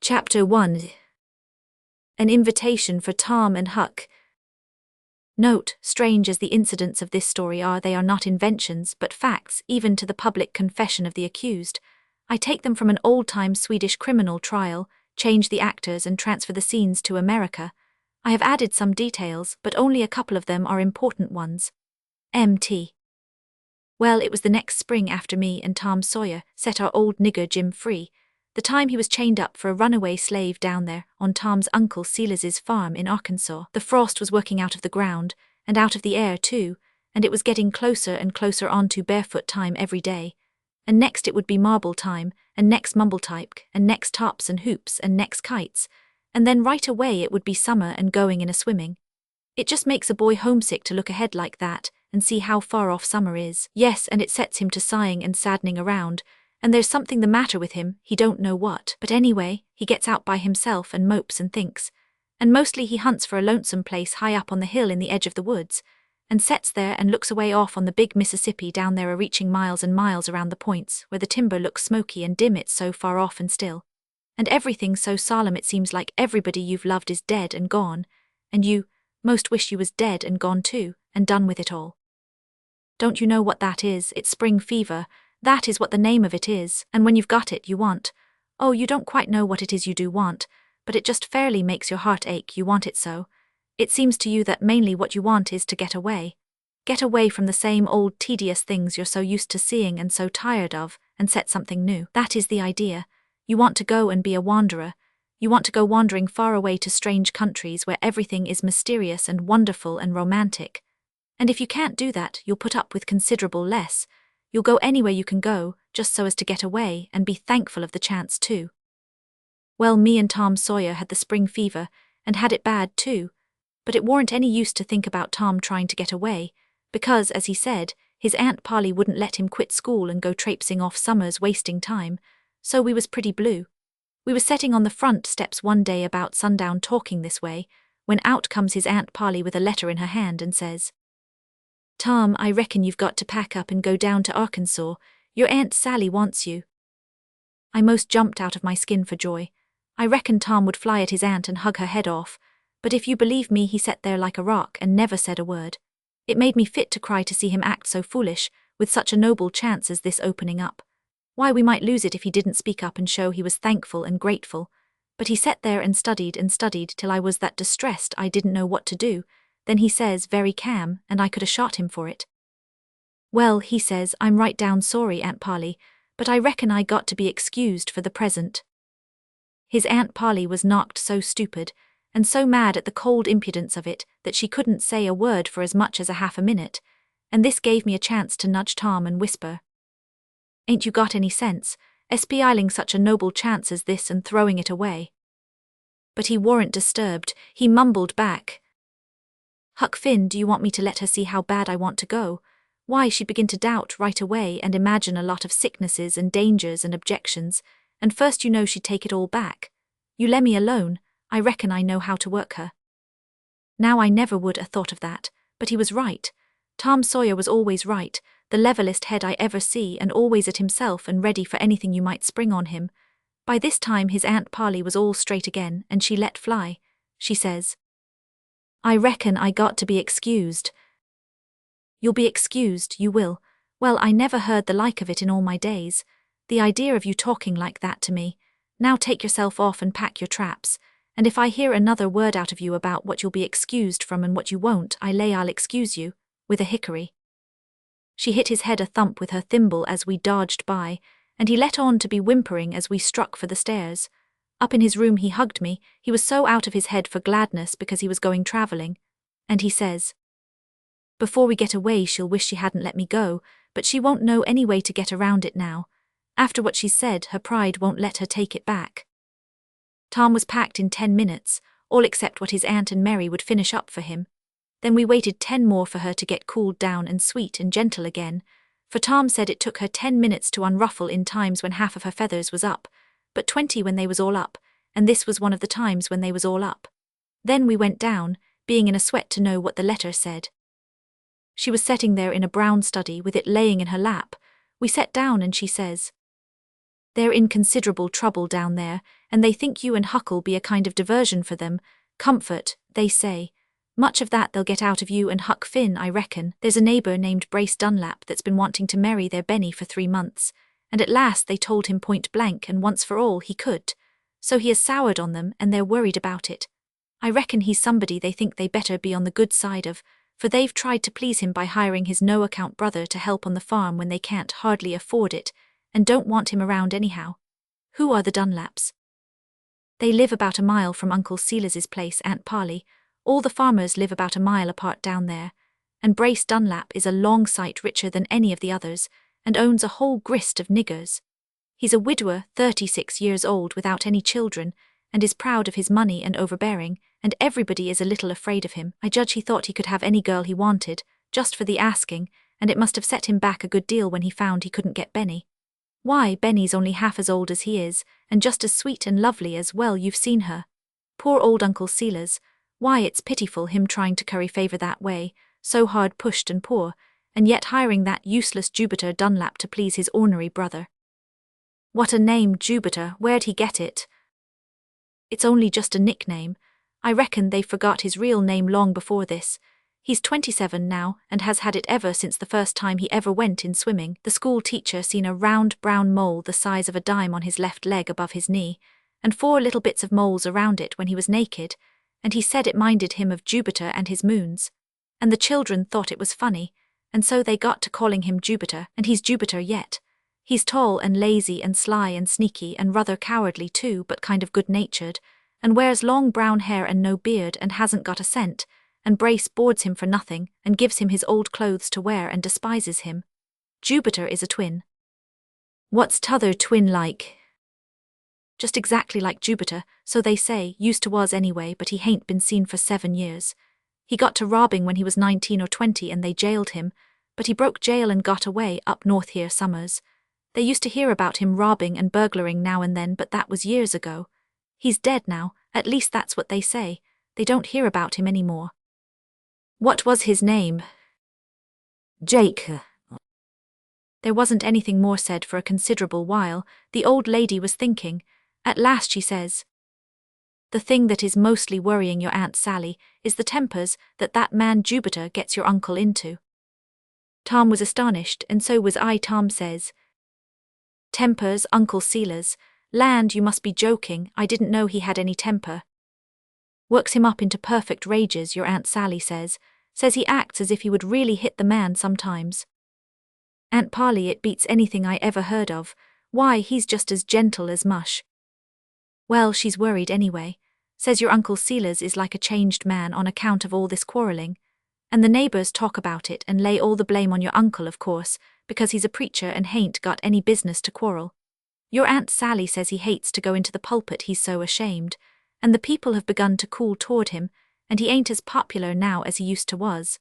Chapter 1. An invitation for Tom and Huck. Note, strange as the incidents of this story are, they are not inventions but facts, even to the public confession of the accused. I take them from an old-time Swedish criminal trial, change the actors and transfer the scenes to America. I have added some details, but only a couple of them are important ones. Mt. Well, it was the next spring after me and Tom Sawyer set our old nigger Jim free. The time he was chained up for a runaway slave down there on Tom's uncle Silas's farm in Arkansas. The frost was working out of the ground, and out of the air too, and it was getting closer and closer on to barefoot time every day. And next it would be marble time, and next mumbletype, and next tops and hoops, and next kites, and then right away it would be summer and going in a swimming. It just makes a boy homesick to look ahead like that, and see how far off summer is. Yes, and it sets him to sighing and saddening around, and there's something the matter with him, he don't know what. But anyway, he gets out by himself and mopes and thinks. And mostly he hunts for a lonesome place high up on the hill in the edge of the woods, and sets there and looks away off on the big Mississippi down there reaching miles and miles around the points, where the timber looks smoky and dim, it's so far off and still. And everything so solemn it seems like everybody you've loved is dead and gone, and you most wish you was dead and gone too, and done with it all. Don't you know what that is? It's spring fever. That is what the name of it is, and when you've got it, you want. Oh, you don't quite know what it is you do want, but it just fairly makes your heart ache, you want it so. It seems to you that mainly what you want is to get away. Get away from the same old tedious things you're so used to seeing and so tired of, and set something new. That is the idea. You want to go and be a wanderer. You want to go wandering far away to strange countries where everything is mysterious and wonderful and romantic. And if you can't do that, you'll put up with considerable less. You'll go anywhere you can go, just so as to get away, and be thankful of the chance too. Well, me and Tom Sawyer had the spring fever, and had it bad too, but it warn't any use to think about Tom trying to get away, because, as he said, his Aunt Polly wouldn't let him quit school and go traipsing off summers wasting time, so we was pretty blue. We was setting on the front steps one day about sundown talking this way, when out comes his Aunt Polly with a letter in her hand and says, "Tom, I reckon you've got to pack up and go down to Arkansas. Your Aunt Sally wants you." I most jumped out of my skin for joy. I reckon Tom would fly at his aunt and hug her head off, but if you believe me, he sat there like a rock and never said a word. It made me fit to cry to see him act so foolish, with such a noble chance as this opening up. Why, we might lose it if he didn't speak up and show he was thankful and grateful. But he sat there and studied till I was that distressed I didn't know what to do. Then he says, very calm, and I could have shot him for it. "Well," he says, "I'm right down sorry, Aunt Polly, but I reckon I got to be excused for the present." His Aunt Polly was knocked so stupid, and so mad at the cold impudence of it, that she couldn't say a word for as much as a half a minute, and this gave me a chance to nudge Tom and whisper, "Ain't you got any sense, espeiling such a noble chance as this and throwing it away?" But he warn't disturbed. He mumbled back, "Huck Finn, do you want me to let her see how bad I want to go? Why, she'd begin to doubt right away and imagine a lot of sicknesses and dangers and objections, and first you know she'd take it all back. You lemme alone, I reckon I know how to work her." Now I never would have thought of that, but he was right. Tom Sawyer was always right, the levelest head I ever see, and always at himself and ready for anything you might spring on him. By this time his Aunt Polly was all straight again, and she let fly. She says, "I reckon I got to be excused." "You'll be excused, you will. Well, I never heard the like of it in all my days. The idea of you talking like that to me. Now take yourself off and pack your traps, and if I hear another word out of you about what you'll be excused from and what you won't, I lay I'll excuse you, with a hickory." She hit his head a thump with her thimble as we dodged by, and he let on to be whimpering as we struck for the stairs. Up in his room he hugged me, he was so out of his head for gladness because he was going travelling, and he says, "Before we get away she'll wish she hadn't let me go, but she won't know any way to get around it now. After what she said, her pride won't let her take it back." Tom was packed in 10 minutes, all except what his aunt and Mary would finish up for him. Then we waited 10 more for her to get cooled down and sweet and gentle again, for Tom said it took her 10 minutes to unruffle in times when half of her feathers was up, but 20 when they was all up, and this was one of the times when they was all up. Then we went down, being in a sweat to know what the letter said. She was sitting there in a brown study with it laying in her lap. We sat down and she says, "They're in considerable trouble down there, and they think you and Huck'll be a kind of diversion for them. Comfort, they say. Much of that they'll get out of you and Huck Finn, I reckon. There's a neighbour named Brace Dunlap that's been wanting to marry their Benny for 3 months, and at last they told him point blank and once for all he could. So he has soured on them, and they're worried about it. I reckon he's somebody they think they better be on the good side of, for they've tried to please him by hiring his no-account brother to help on the farm when they can't hardly afford it, and don't want him around anyhow. Who are the Dunlaps? They live about a mile from Uncle Silas's place, Aunt Polly. All the farmers live about a mile apart down there, and Brace Dunlap is a long sight richer than any of the others, and owns a whole grist of niggers. He's a widower, 36 years old, without any children, and is proud of his money and overbearing, and everybody is a little afraid of him. I judge he thought he could have any girl he wanted, just for the asking, and it must have set him back a good deal when he found he couldn't get Benny. Why, Benny's only half as old as he is, and just as sweet and lovely as well. You've seen her. Poor old Uncle Silas. Why, it's pitiful him trying to curry favour that way, so hard pushed and poor, and yet hiring that useless Jupiter Dunlap to please his ornery brother. What a name, Jupiter, where'd he get it? It's only just a nickname. I reckon they forgot his real name long before this. He's 27 now, and has had it ever since the first time he ever went in swimming. The school teacher seen a round brown mole the size of a dime on his left leg above his knee, and 4 little bits of moles around it when he was naked, and he said it minded him of Jupiter and his moons. And the children thought it was funny, and so they got to calling him Jupiter, and he's Jupiter yet. He's tall and lazy and sly and sneaky and rather cowardly too, but kind of good-natured, and wears long brown hair and no beard and hasn't got a cent, and Brace boards him for nothing and gives him his old clothes to wear and despises him. Jupiter is a twin. What's t'other twin like? Just exactly like Jupiter, so they say, used to was anyway, but he hain't been seen for 7 years. He got to robbing when he was 19 or 20 and they jailed him, but he broke jail and got away up north here summers. They used to hear about him robbing and burglaring now and then, but that was years ago. He's dead now, at least that's what they say. They don't hear about him anymore. What was his name? Jake. There wasn't anything more said for a considerable while. The old lady was thinking. At last she says, "The thing that is mostly worrying your Aunt Sally is the tempers that man Jupiter gets your uncle into." Tom was astonished, and so was I. Tom says, "Tempers, Uncle Silas? Land, you must be joking. I didn't know he had any temper." "Works him up into perfect rages, your Aunt Sally says. Says he acts as if he would really hit the man sometimes." "Aunt Polly, it beats anything I ever heard of. Why, he's just as gentle as mush." Well, she's worried anyway. Says your Uncle Silas is like a changed man on account of all this quarrelling. And the neighbours talk about it and lay all the blame on your uncle, of course, because he's a preacher and hain't got any business to quarrel. Your Aunt Sally says he hates to go into the pulpit, he's so ashamed, and the people have begun to cool toward him, and he ain't as popular now as he used to was.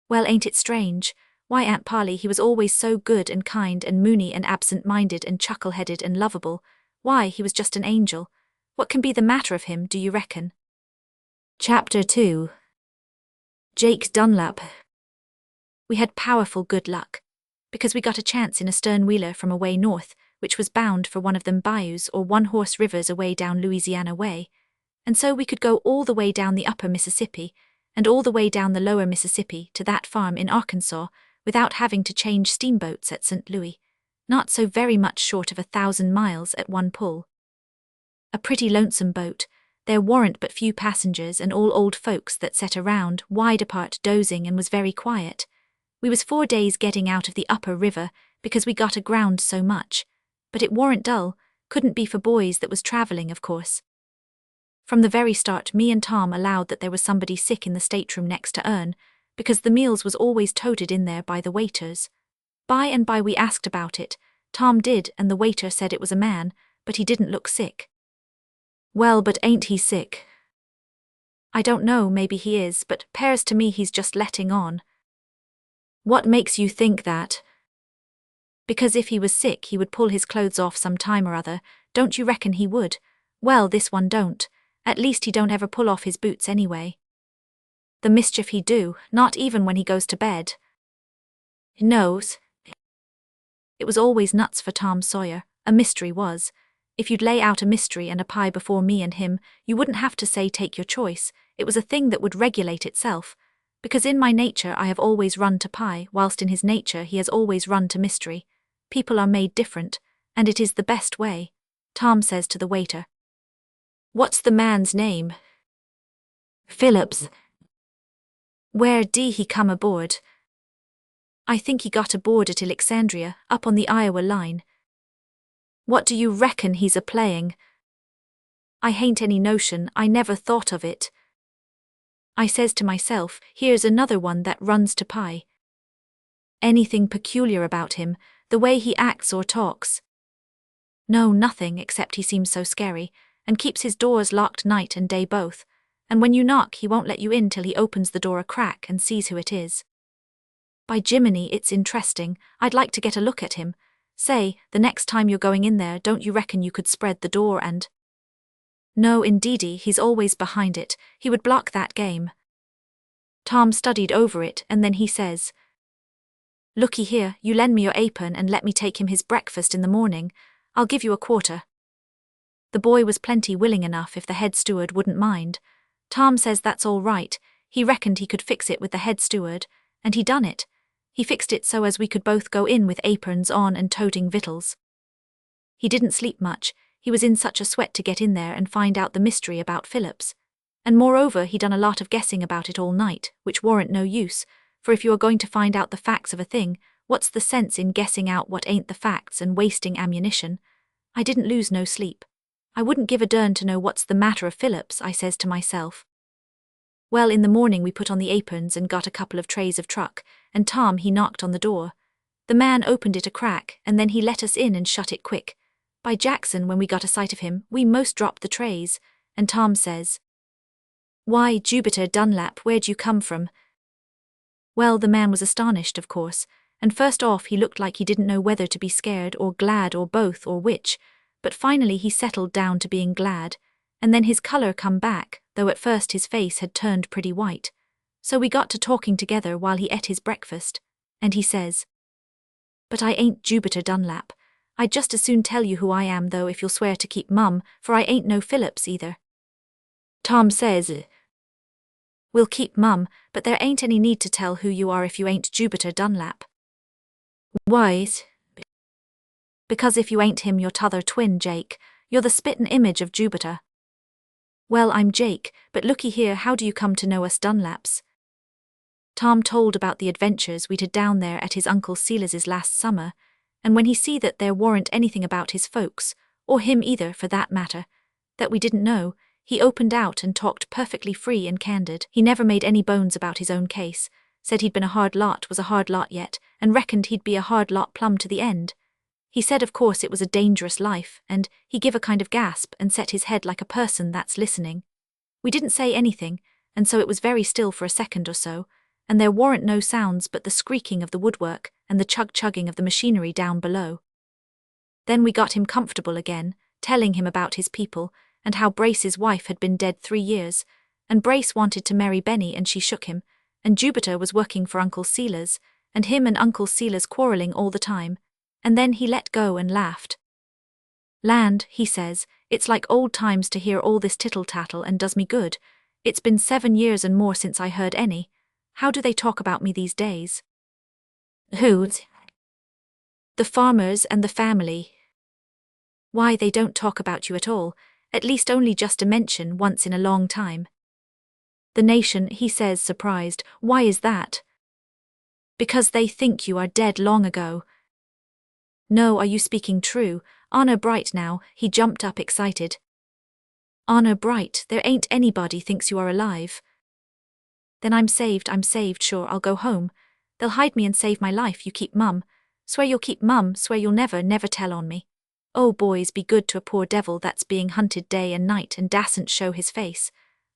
Well, ain't it strange? Why, Aunt Polly, he was always so good and kind and moony and absent-minded and chuckle-headed and lovable. Why, he was just an angel. What can be the matter of him, do you reckon? Chapter 2. Jake Dunlap. We had powerful good luck, because we got a chance in a stern-wheeler from away north, which was bound for one of them bayous or one-horse rivers away down Louisiana way, and so we could go all the way down the upper Mississippi, and all the way down the lower Mississippi to that farm in Arkansas, without having to change steamboats at St. Louis, not so very much short of 1,000 miles at one pull. A pretty lonesome boat. There warn't but few passengers and all old folks that sat around, wide apart dozing, and was very quiet. We was 4 days getting out of the upper river, because we got aground so much. But it warn't dull, couldn't be for boys that was travelling, of course. From the very start, me and Tom allowed that there was somebody sick in the stateroom next to Ern, because the meals was always toted in there by the waiters. By and by we asked about it. Tom did, and the waiter said it was a man, but he didn't look sick. Well, but ain't he sick? I don't know, maybe he is, but 'pears to me he's just letting on. What makes you think that? Because if he was sick he would pull his clothes off some time or other, don't you reckon he would? Well, this one don't. At least he don't ever pull off his boots anyway. The mischief he do, not even when he goes to bed. Knows. It was always nuts for Tom Sawyer, a mystery was. If you'd lay out a mystery and a pie before me and him, you wouldn't have to say take your choice. It was a thing that would regulate itself. Because in my nature I have always run to pie, whilst in his nature he has always run to mystery. People are made different, and it is the best way. Tom says to the waiter. What's the man's name? Phillips. Where did he come aboard? I think he got aboard at Alexandria, up on the Iowa line. What do you reckon he's a-playing? I hain't any notion, I never thought of it. I says to myself, here's another one that runs to pie. Anything peculiar about him, the way he acts or talks? No, nothing, except he seems so scary, and keeps his doors locked night and day both, and when you knock he won't let you in till he opens the door a crack and sees who it is. By Jiminy, it's interesting, I'd like to get a look at him. Say, the next time you're going in there, don't you reckon you could spread the door and… No, indeedy, he's always behind it, he would block that game. Tom studied over it, and then he says, Looky here, you lend me your apron and let me take him his breakfast in the morning, I'll give you $25. The boy was plenty willing enough if the head steward wouldn't mind. Tom says that's all right, he reckoned he could fix it with the head steward, and he done it. He fixed it so as we could both go in with aprons on and toting victuals. He didn't sleep much, he was in such a sweat to get in there and find out the mystery about Phillips. And moreover he done a lot of guessing about it all night, which warn't no use, for if you are going to find out the facts of a thing, what's the sense in guessing out what ain't the facts and wasting ammunition? I didn't lose no sleep. I wouldn't give a dern to know what's the matter of Phillips, I says to myself. Well, in the morning we put on the aprons and got a couple of trays of truck, and Tom he knocked on the door. The man opened it a crack, and then he let us in and shut it quick. By Jackson, when we got a sight of him, we most dropped the trays, and Tom says, Why, Jupiter Dunlap, where'd you come from? Well, the man was astonished, of course, and first off he looked like he didn't know whether to be scared or glad or both or which, but finally he settled down to being glad, and then his colour come back, though at first his face had turned pretty white. So we got to talking together while he ate his breakfast, and he says, But I ain't Jupiter Dunlap. I'd just as soon tell you who I am though if you'll swear to keep mum, for I ain't no Phillips either. Tom says, We'll keep mum, but there ain't any need to tell who you are if you ain't Jupiter Dunlap. Why? Because if you ain't him you're t'other twin, Jake. You're the spittin' image of Jupiter. Well, I'm Jake, but looky here, how do you come to know us Dunlaps? Tom told about the adventures we'd had down there at his Uncle Silas's last summer, and when he see that there warn't anything about his folks, or him either for that matter, that we didn't know, he opened out and talked perfectly free and candid. He never made any bones about his own case, said he'd been a hard lot, was a hard lot yet, and reckoned he'd be a hard lot plumb to the end. He said of course it was a dangerous life, and he give a kind of gasp and set his head like a person that's listening. We didn't say anything, and so it was very still for a second or so, and there warn't no sounds but the squeaking of the woodwork and the chug-chugging of the machinery down below. Then we got him comfortable again, telling him about his people, and how Brace's wife had been dead 3 years, and Brace wanted to marry Benny and she shook him, and Jupiter was working for Uncle Silas, and him and Uncle Silas quarreling all the time, and then he let go and laughed. Land, he says, it's like old times to hear all this tittle-tattle and does me good. It's been 7 years and more since I heard any. How do they talk about me these days? Who's? The farmers and the family. Why, they don't talk about you at all, at least only just a mention once in a long time. The nation, he says surprised, why is that? Because they think you are dead long ago. No, are you speaking true? Honor bright now, he jumped up excited. Honor bright, there ain't anybody thinks you are alive. Then I'm saved, sure, I'll go home. They'll hide me and save my life, you keep mum. Swear you'll keep mum, swear you'll never, never tell on me. Oh boys, be good to a poor devil that's being hunted day and night and dasn't show his face.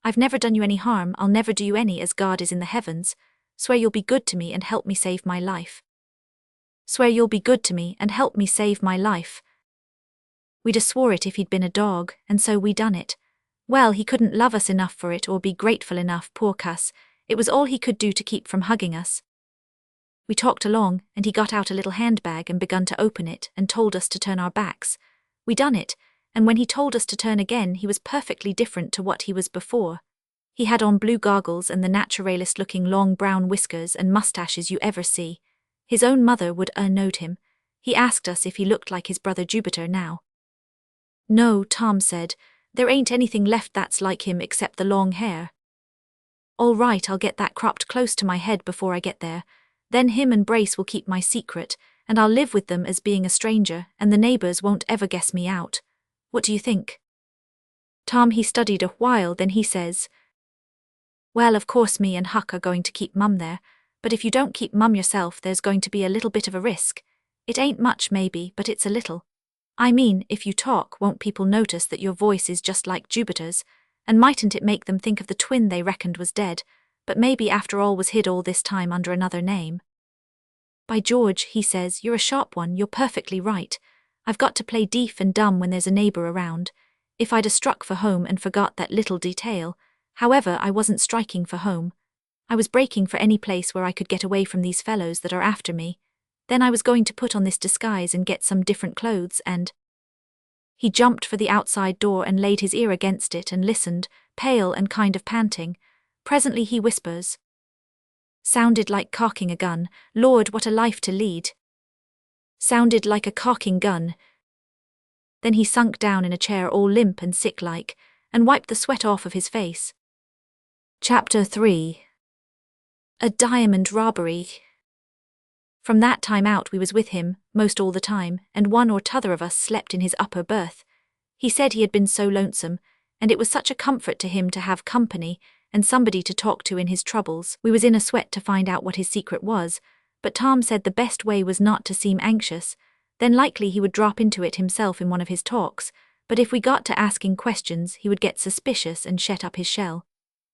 I've never done you any harm, I'll never do you any as God is in the heavens. Swear you'll be good to me and help me save my life. Swear you'll be good to me and help me save my life. We'd a swore it if he'd been a dog, and so we done it. Well, he couldn't love us enough for it or be grateful enough, poor cuss. It was all he could do to keep from hugging us. We talked along, and he got out a little handbag and begun to open it and told us to turn our backs. We done it, and when he told us to turn again he was perfectly different to what he was before. He had on blue goggles and the naturalist-looking long brown whiskers and mustaches you ever see. His own mother would knowed him. He asked us if he looked like his brother Jupiter now. "No," Tom said, "there ain't anything left that's like him except the long hair." "All right, I'll get that cropped close to my head before I get there. Then him and Brace will keep my secret, and I'll live with them as being a stranger, and the neighbors won't ever guess me out. What do you think?" Tom, he studied a while, then he says, "Well, of course me and Huck are going to keep Mum there, but if you don't keep Mum yourself there's going to be a little bit of a risk. It ain't much maybe, but it's a little. I mean, if you talk, won't people notice that your voice is just like Jupiter's, and mightn't it make them think of the twin they reckoned was dead, but maybe after all was hid all this time under another name?" "By George," he says, "you're a sharp one, you're perfectly right. I've got to play deaf and dumb when there's a neighbor around. If I'd a struck for home and forgot that little detail. However, I wasn't striking for home. I was breaking for any place where I could get away from these fellows that are after me. Then I was going to put on this disguise and get some different clothes and—" He jumped for the outside door and laid his ear against it and listened, pale and kind of panting. Presently he whispers, "Sounded like cocking a gun. Lord, what a life to lead. Sounded like a cocking gun." Then he sunk down in a chair all limp and sick-like, and wiped the sweat off of his face. Chapter 3. A diamond robbery. From that time out we was with him, most all the time, and one or t'other of us slept in his upper berth. He said he had been so lonesome, and it was such a comfort to him to have company, and somebody to talk to in his troubles. We was in a sweat to find out what his secret was, but Tom said the best way was not to seem anxious, then likely he would drop into it himself in one of his talks, but if we got to asking questions he would get suspicious and shet up his shell.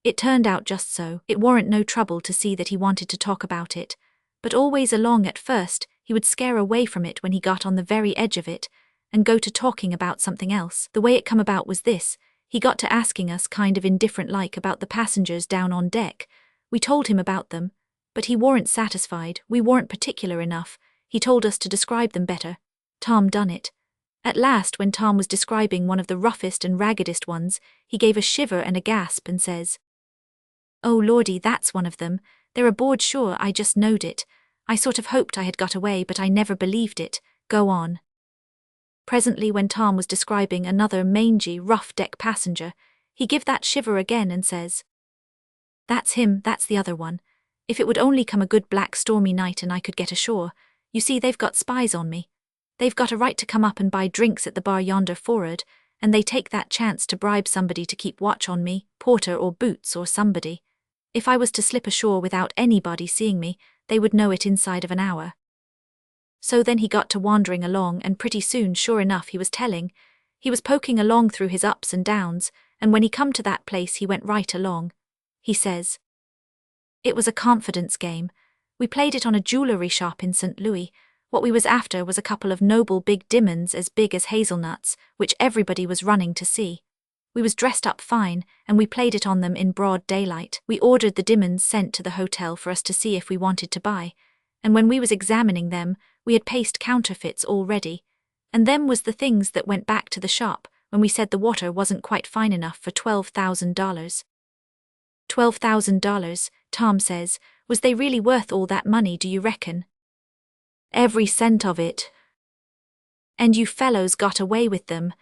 It turned out just so. It warn't no trouble to see that he wanted to talk about it, but always along at first he would scare away from it when he got on the very edge of it, and go to talking about something else. The way it come about was this: he got to asking us kind of indifferent like about the passengers down on deck. We told him about them, but he warn't satisfied, we warn't particular enough, he told us to describe them better. Tom done it. At last, when Tom was describing one of the roughest and raggedest ones, he gave a shiver and a gasp and says, "Oh lordy, that's one of them. They're aboard sure, I just knowed it. I sort of hoped I had got away, but I never believed it. Go on." Presently, when Tom was describing another mangy, rough-deck passenger, he give that shiver again and says, "That's him, that's the other one. If it would only come a good black stormy night and I could get ashore. You see, they've got spies on me. They've got a right to come up and buy drinks at the bar yonder for'ard, and they take that chance to bribe somebody to keep watch on me, Porter or Boots or somebody. If I was to slip ashore without anybody seeing me, they would know it inside of an hour." So then he got to wandering along, and pretty soon, sure enough, he was telling. He was poking along through his ups and downs, and when he come to that place he went right along. He says, "It was a confidence game. We played it on a jewellery shop in St. Louis. What we was after was a couple of noble big diamonds as big as hazelnuts, which everybody was running to see. We was dressed up fine, and we played it on them in broad daylight. We ordered the diamonds sent to the hotel for us to see if we wanted to buy, and when we was examining them, we had paced counterfeits all ready, and them was the things that went back to the shop when we said the water wasn't quite fine enough for $12,000. $12,000, Tom says. Was they really worth all that money, do you reckon?" "Every cent of it." "And you fellows got away with them?"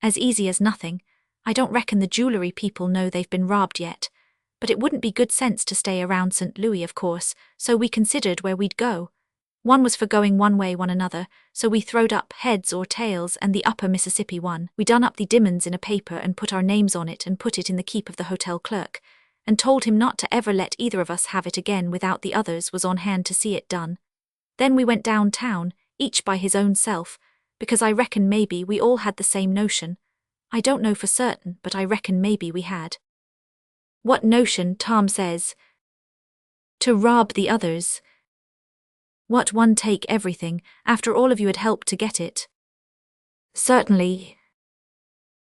"As easy as nothing. I don't reckon the jewellery people know they've been robbed yet. But it wouldn't be good sense to stay around St. Louis, of course, so we considered where we'd go. One was for going one way, one another, so we throwed up heads or tails, and the upper Mississippi one. We done up the diamonds in a paper and put our names on it and put it in the keep of the hotel clerk, and told him not to ever let either of us have it again without the others was on hand to see it done. Then we went downtown, each by his own self, because I reckon maybe we all had the same notion. I don't know for certain, but I reckon maybe we had." "What notion?" Tom says. "To rob the others." "What, one take everything, after all of you had helped to get it?" "Certainly."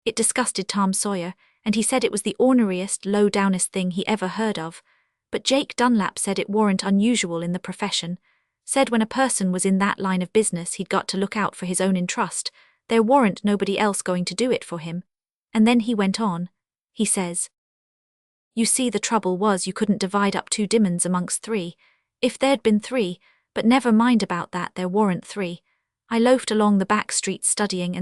It disgusted Tom Sawyer, and he said it was the orneriest, low-downest thing he ever heard of, but Jake Dunlap said it warn't unusual in the profession, said when a person was in that line of business he'd got to look out for his own interest, There warn't nobody else going to do it for him. And then he went on. He says, "You see, the trouble was you couldn't divide up 2 diamonds amongst 3. If there'd been 3, but never mind about that, there warn't 3. I loafed along the back streets studying,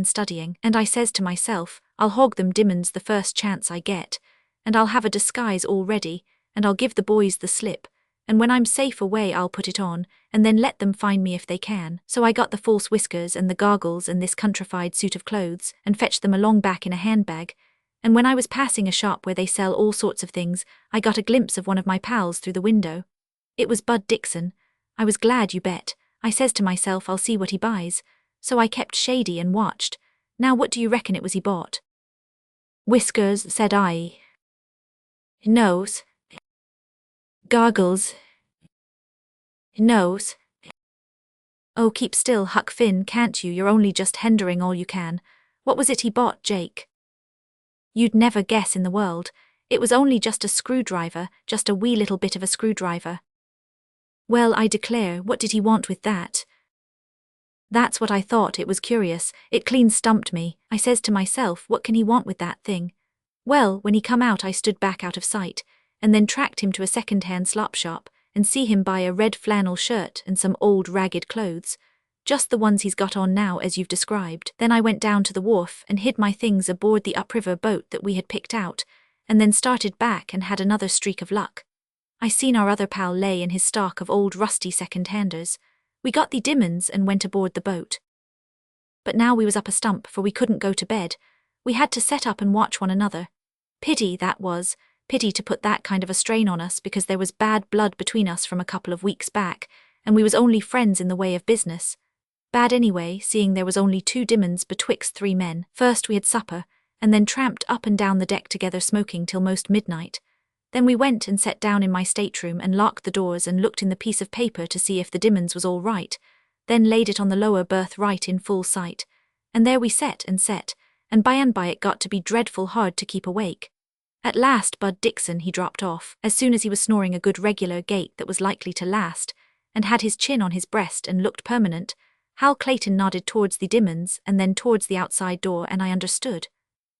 and I says to myself, I'll hog them diamonds the first chance I get, and I'll have a disguise all ready, and I'll give the boys the slip, and when I'm safe away I'll put it on, and then let them find me if they can. So I got the false whiskers and the goggles and this countrified suit of clothes, and fetched them along back in a handbag, and when I was passing a shop where they sell all sorts of things, I got a glimpse of one of my pals through the window. It was Bud Dixon. I was glad, you bet. I says to myself, I'll see what he buys. So I kept shady and watched. Now what do you reckon it was he bought?" "Whiskers," said I. "Nose." "Goggles." "Nose." "Oh, keep still, Huck Finn, can't you? You're only just hendering all you can. What was it he bought, Jake?" "You'd never guess in the world. It was only just a screwdriver, just a wee little bit of a screwdriver." "Well, I declare, what did he want with that?" That's what I thought. It was curious. It clean stumped me. I says to myself, what can he want with that thing? Well, when he come out I stood back out of sight, and then tracked him to a second-hand slop shop, and see him buy a red flannel shirt and some old ragged clothes. Just the ones he's got on now as you've described. Then I went down to the wharf and hid my things aboard the upriver boat that we had picked out, and then started back and had another streak of luck. I seen our other pal lay in his stock of old rusty second-handers. We got the diamonds and went aboard the boat. But now we was up a stump, for we couldn't go to bed. We had to set up and watch one another. Pity, that was. Pity to put that kind of a strain on us, because there was bad blood between us from a couple of weeks back, and we was only friends in the way of business. Bad anyway, seeing there was only 2 diamonds betwixt 3 men. First we had supper, and then tramped up and down the deck together smoking till most midnight. Then we went and sat down in my stateroom and locked the doors and looked in the piece of paper to see if the diamonds was all right, then laid it on the lower berth right in full sight. And there we set, and by and by it got to be dreadful hard to keep awake. At last Bud Dixon he dropped off, as soon as he was snoring a good regular gait that was likely to last, and had his chin on his breast and looked permanent. Hal Clayton nodded towards the diamonds and then towards the outside door, and I understood.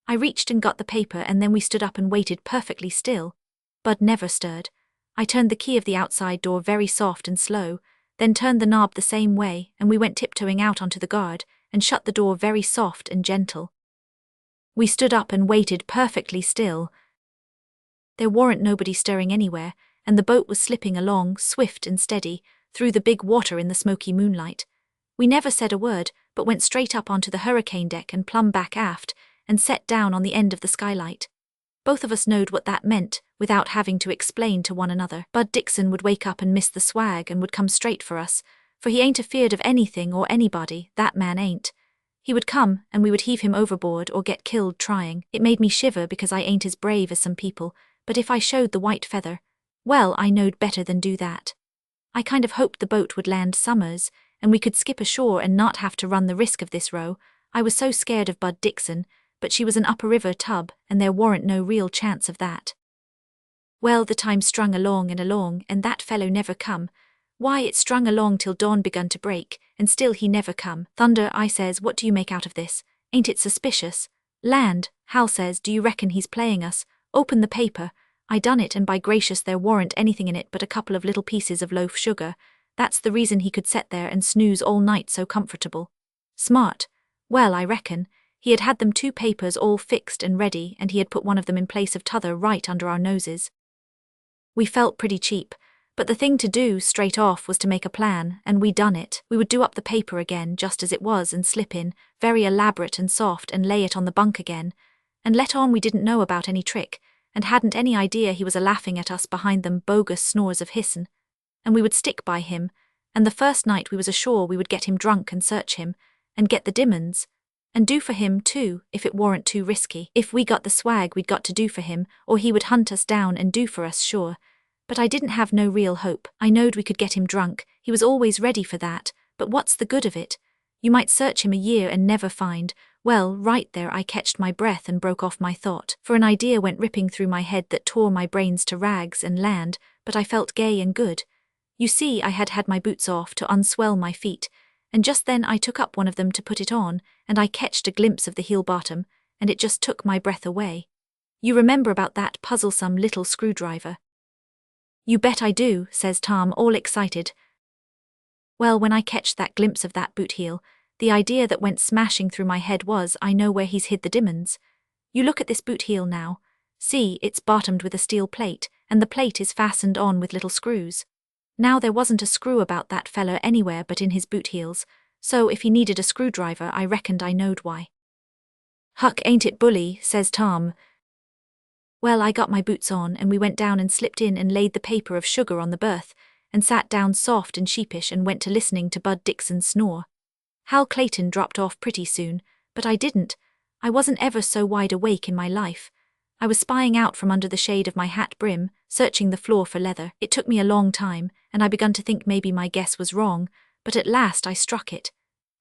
I reached and got the paper, and then we stood up and waited perfectly still. Bud never stirred. I turned the key of the outside door very soft and slow, then turned the knob the same way, and we went tiptoeing out onto the guard, and shut the door very soft and gentle. We stood up and waited perfectly still. There warn't nobody stirring anywhere, and the boat was slipping along, swift and steady, through the big water in the smoky moonlight. We never said a word, but went straight up onto the hurricane deck and plumb back aft, and set down on the end of the skylight. Both of us knowed what that meant, without having to explain to one another. Bud Dixon would wake up and miss the swag and would come straight for us, for he ain't afeard of anything or anybody, that man ain't. He would come, and we would heave him overboard or get killed trying. It made me shiver because I ain't as brave as some people, but if I showed the white feather, well, I knowed better than do that. I kind of hoped the boat would land summers, and we could skip ashore and not have to run the risk of this row. I was so scared of Bud Dixon, but she was an upper river tub, and there warn't no real chance of that. Well, the time strung along, and that fellow never come. Why, it strung along till dawn begun to break, and still he never come. Thunder, I says, what do you make out of this? Ain't it suspicious? Land, Hal says, do you reckon he's playing us? Open the paper. I done it, and by gracious there warn't anything in it but a couple of little pieces of loaf sugar. That's the reason he could set there and snooze all night so comfortable. Smart. Well, I reckon. He had them 2 papers all fixed and ready, and he had put one of them in place of t'other right under our noses. We felt pretty cheap, but the thing to do straight off was to make a plan, and we done it. We would do up the paper again just as it was and slip in, very elaborate and soft, and lay it on the bunk again, and let on we didn't know about any trick, and hadn't any idea he was a-laughing at us behind them bogus snores of hissin'. And we would stick by him, and the first night we was ashore we would get him drunk and search him, and get the diamonds, and do for him too, if it warn't too risky. If we got the swag we'd got to do for him, or he would hunt us down and do for us sure. But I didn't have no real hope. I knowed we could get him drunk, he was always ready for that, but what's the good of it? You might search him a year and never find. Well, right there I catched my breath and broke off my thought, for an idea went ripping through my head that tore my brains to rags and land, but I felt gay and good. You see, I had my boots off to unswell my feet, and just then I took up one of them to put it on, and I catched a glimpse of the heel bottom, and it just took my breath away. You remember about that puzzlesome little screwdriver? You bet I do, says Tom, all excited. Well, when I catched that glimpse of that boot heel, the idea that went smashing through my head was, I know where he's hid the diamonds. You look at this boot heel now. See, it's bottomed with a steel plate, and the plate is fastened on with little screws. Now there wasn't a screw about that feller anywhere but in his boot heels, so if he needed a screwdriver I reckoned I knowed why. Huck, ain't it bully, says Tom. Well, I got my boots on and we went down and slipped in and laid the paper of sugar on the berth, and sat down soft and sheepish and went to listening to Bud Dixon snore. Hal Clayton dropped off pretty soon, but I didn't. I wasn't ever so wide awake in my life. I was spying out from under the shade of my hat brim, searching the floor for leather. It took me a long time, and I begun to think maybe my guess was wrong, but at last I struck it.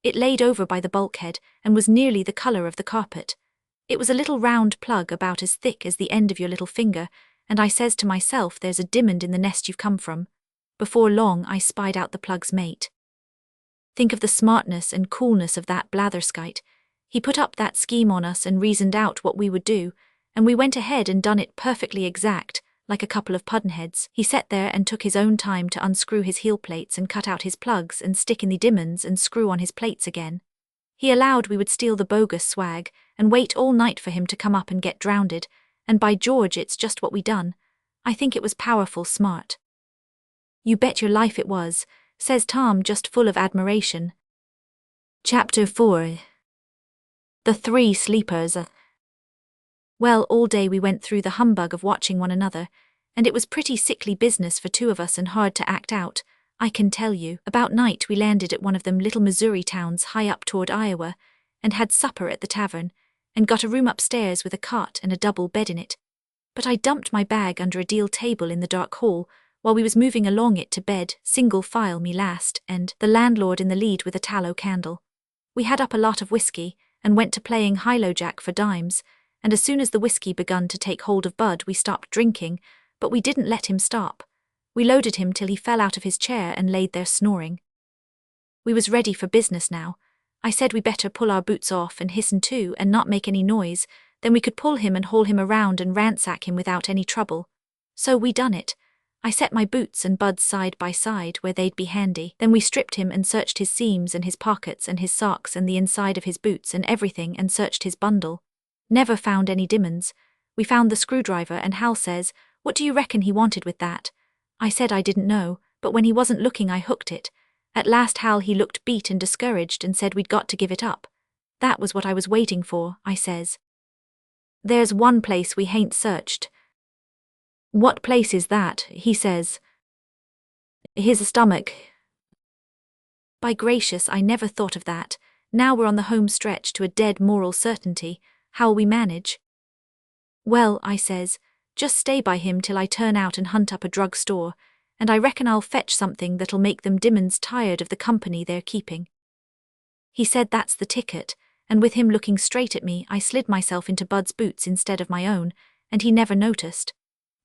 It laid over by the bulkhead, and was nearly the color of the carpet. It was a little round plug about as thick as the end of your little finger, and I says to myself, there's a diamond in the nest you've come from. Before long I spied out the plug's mate. Think of the smartness and coolness of that blatherskite. He put up that scheme on us and reasoned out what we would do, and we went ahead and done it perfectly exact, like a couple of puddinheads. He sat there and took his own time to unscrew his heel plates and cut out his plugs and stick in the diamonds and screw on his plates again. He allowed we would steal the bogus swag and wait all night for him to come up and get drowned, and by George it's just what we done. I think it was powerful smart. You bet your life it was, says Tom, just full of admiration. Chapter 4. The Three Sleepers. Well, all day we went through the humbug of watching one another, and it was pretty sickly business for two of us and hard to act out, I can tell you. About night we landed at one of them little Missouri towns high up toward Iowa, and had supper at the tavern, and got a room upstairs with a cot and a double bed in it. But I dumped my bag under a deal table in the dark hall, while we was moving along it to bed, single file me last, and the landlord in the lead with a tallow candle. We had up a lot of whiskey, and went to playing high-low-jack for dimes, and as soon as the whiskey begun to take hold of Bud we stopped drinking, but we didn't let him stop. We loaded him till he fell out of his chair and laid there snoring. We was ready for business now. I said we better pull our boots off and his'n too and not make any noise, then we could pull him and haul him around and ransack him without any trouble. So we done it. I set my boots and Bud's side by side where they'd be handy. Then we stripped him and searched his seams and his pockets and his socks and the inside of his boots and everything and searched his bundle. Never found any diamonds. We found the screwdriver and Hal says, "What do you reckon he wanted with that?" I said I didn't know, but when he wasn't looking I hooked it. At last Hal he looked beat and discouraged and said we'd got to give it up. That was what I was waiting for, I says. "There's one place we hain't searched." "What place is that?" he says. "His stomach." By gracious, I never thought of that. Now we're on the home stretch to a dead moral certainty. How'll we manage? "Well," I says, "just stay by him till I turn out and hunt up a drug store, and I reckon I'll fetch something that'll make them diamonds tired of the company they're keeping." He said that's the ticket, and with him looking straight at me I slid myself into Bud's boots instead of my own, and he never noticed.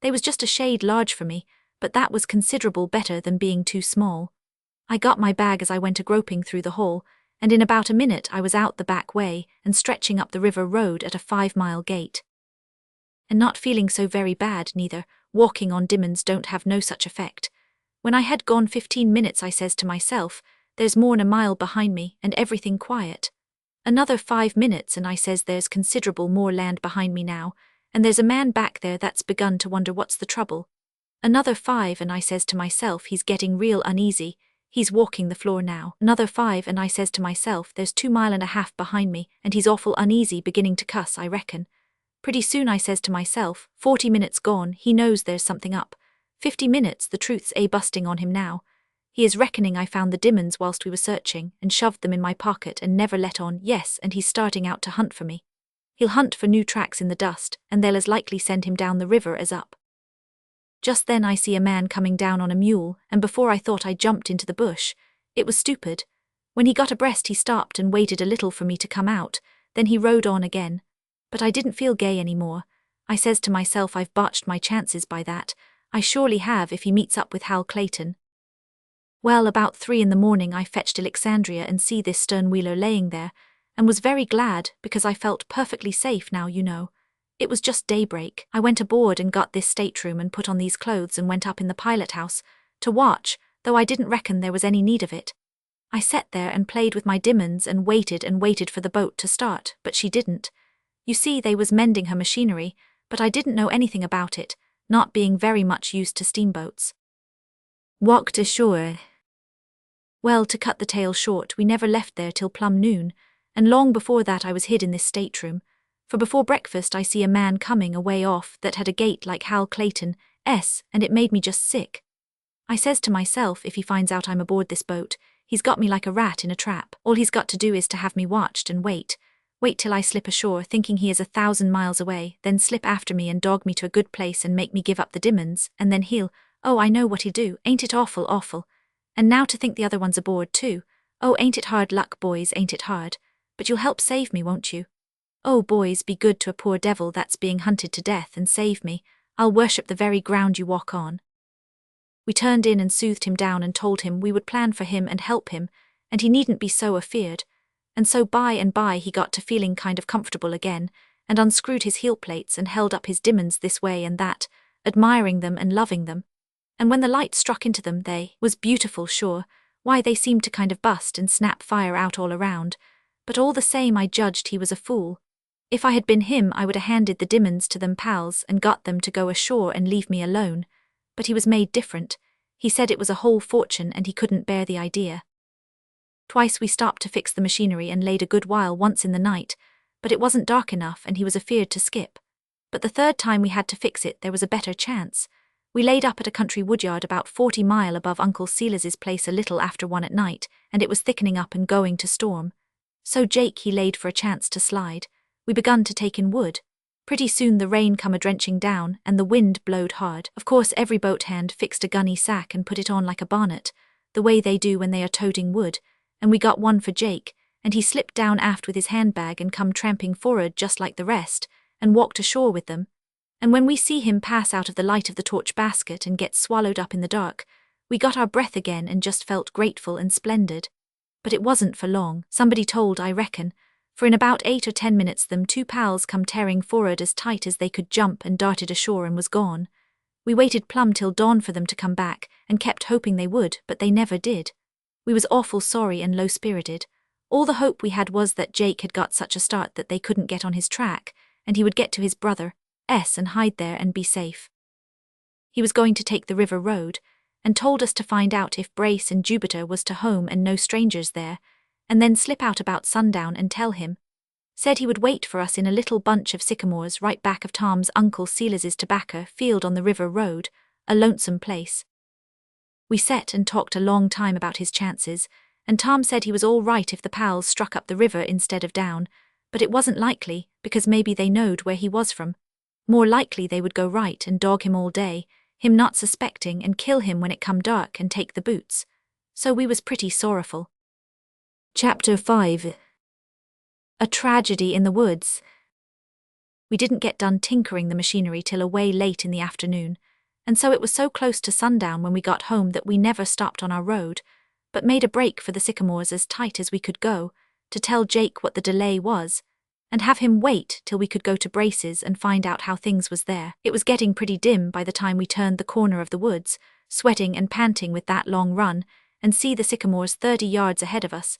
They was just a shade large for me, but that was considerable better than being too small. I got my bag as I went a-groping through the hall, and in about a minute I was out the back way and stretching up the river road at a 5-mile gait. And not feeling so very bad neither, walking on diamonds don't have no such effect. When I had gone 15 minutes I says to myself, there's more'n a mile behind me and everything quiet. Another 5 minutes and I says there's considerable more land behind me now, and there's a man back there that's begun to wonder what's the trouble. Another 5 and I says to myself he's getting real uneasy. He's walking the floor now. Another 5 and I says to myself there's 2.5 miles behind me and he's awful uneasy, beginning to cuss, I reckon. Pretty soon I says to myself, 40 minutes gone, he knows there's something up. 50 minutes, the truth's busting on him now. He is reckoning I found the diamonds whilst we were searching and shoved them in my pocket and never let on, yes, and he's starting out to hunt for me. He'll hunt for new tracks in the dust, and they'll as likely send him down the river as up. Just then I see a man coming down on a mule, and before I thought I jumped into the bush. It was stupid. When he got abreast he stopped and waited a little for me to come out, then he rode on again. But I didn't feel gay anymore. I says to myself I've botched my chances by that. I surely have if he meets up with Hal Clayton. Well, about 3 in the morning I fetched Alexandria and see this stern-wheeler laying there, and was very glad because I felt perfectly safe now, you know. It was just daybreak. I went aboard and got this stateroom and put on these clothes and went up in the pilot house to watch, though I didn't reckon there was any need of it. I sat there and played with my diamonds and waited for the boat to start, but she didn't. You see, they was mending her machinery, but I didn't know anything about it, not being very much used to steamboats. Walked ashore. Well, to cut the tale short, we never left there till plumb noon, and long before that I was hid in this stateroom, for before breakfast I see a man coming away off that had a gait like Hal Clayton's, and it made me just sick. I says to myself, if he finds out I'm aboard this boat, he's got me like a rat in a trap. All he's got to do is to have me watched and wait till I slip ashore, thinking he is 1,000 miles away, then slip after me and dog me to a good place and make me give up the diamonds, and then oh, I know what he'll do, ain't it awful, awful? And now to think the other one's aboard too. Oh, ain't it hard luck, boys, ain't it hard? But you'll help save me, won't you? Oh, boys, be good to a poor devil that's being hunted to death and save me. I'll worship the very ground you walk on. We turned in and soothed him down and told him we would plan for him and help him, and he needn't be so afeard. And so by and by he got to feeling kind of comfortable again, and unscrewed his heel plates and held up his diamonds this way and that, admiring them and loving them. And when the light struck into them, they was beautiful, sure. Why, they seemed to kind of bust and snap fire out all around. But all the same I judged he was a fool. If I had been him, I would have handed the diamonds to them pals and got them to go ashore and leave me alone. But he was made different. He said it was a whole fortune and he couldn't bear the idea. Twice we stopped to fix the machinery and laid a good while once in the night, but it wasn't dark enough and he was afeard to skip. But the third time we had to fix it, there was a better chance. We laid up at a country woodyard about 40 mile above Uncle Silas's place a little after 1 at night, and it was thickening up and going to storm. So Jake he laid for a chance to slide. We begun to take in wood. Pretty soon the rain come a-drenching down, and the wind blowed hard. Of course every boat hand fixed a gunny sack and put it on like a bonnet, the way they do when they are toting wood, and we got one for Jake, and he slipped down aft with his handbag and come tramping for'ard just like the rest, and walked ashore with them. And when we see him pass out of the light of the torch basket and get swallowed up in the dark, we got our breath again and just felt grateful and splendid. But it wasn't for long, somebody told, I reckon, for in about 8 or 10 minutes them two pals come tearing for'ard as tight as they could jump and darted ashore and was gone. We waited plumb till dawn for them to come back, and kept hoping they would, but they never did. We was awful sorry and low-spirited. All the hope we had was that Jake had got such a start that they couldn't get on his track, and he would get to his brother's and hide there and be safe. He was going to take the river road, and told us to find out if Brace and Jupiter was to home and no strangers there, and then slip out about sundown and tell him. Said he would wait for us in a little bunch of sycamores right back of Tom's Uncle Silas's tobacco field on the river road, a lonesome place. We sat and talked a long time about his chances, and Tom said he was all right if the pals struck up the river instead of down, but it wasn't likely, because maybe they knowed where he was from. More likely they would go right and dog him all day, him not suspecting, and kill him when it come dark and take the boots. So we was pretty sorrowful. Chapter 5. A Tragedy in the Woods. We didn't get done tinkering the machinery till away late in the afternoon, and so it was so close to sundown when we got home that we never stopped on our road, but made a break for the sycamores as tight as we could go, to tell Jake what the delay was, and have him wait till we could go to Brace's and find out how things was there. It was getting pretty dim by the time we turned the corner of the woods, sweating and panting with that long run, and see the sycamores 30 yards ahead of us.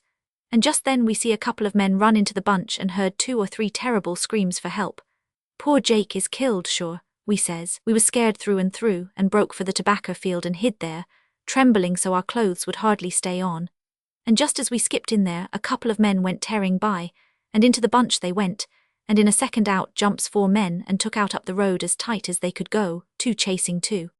And just then we see a couple of men run into the bunch and heard 2 or 3 terrible screams for help. Poor Jake is killed, sure, we says. We was scared through and broke for the tobacco field and hid there, trembling so our clothes would hardly stay on. And just as we skipped in there, a couple of men went tearing by, and into the bunch they went, and in a second out jumps 4 men and took out up the road as tight as they could go, 2 chasing 2.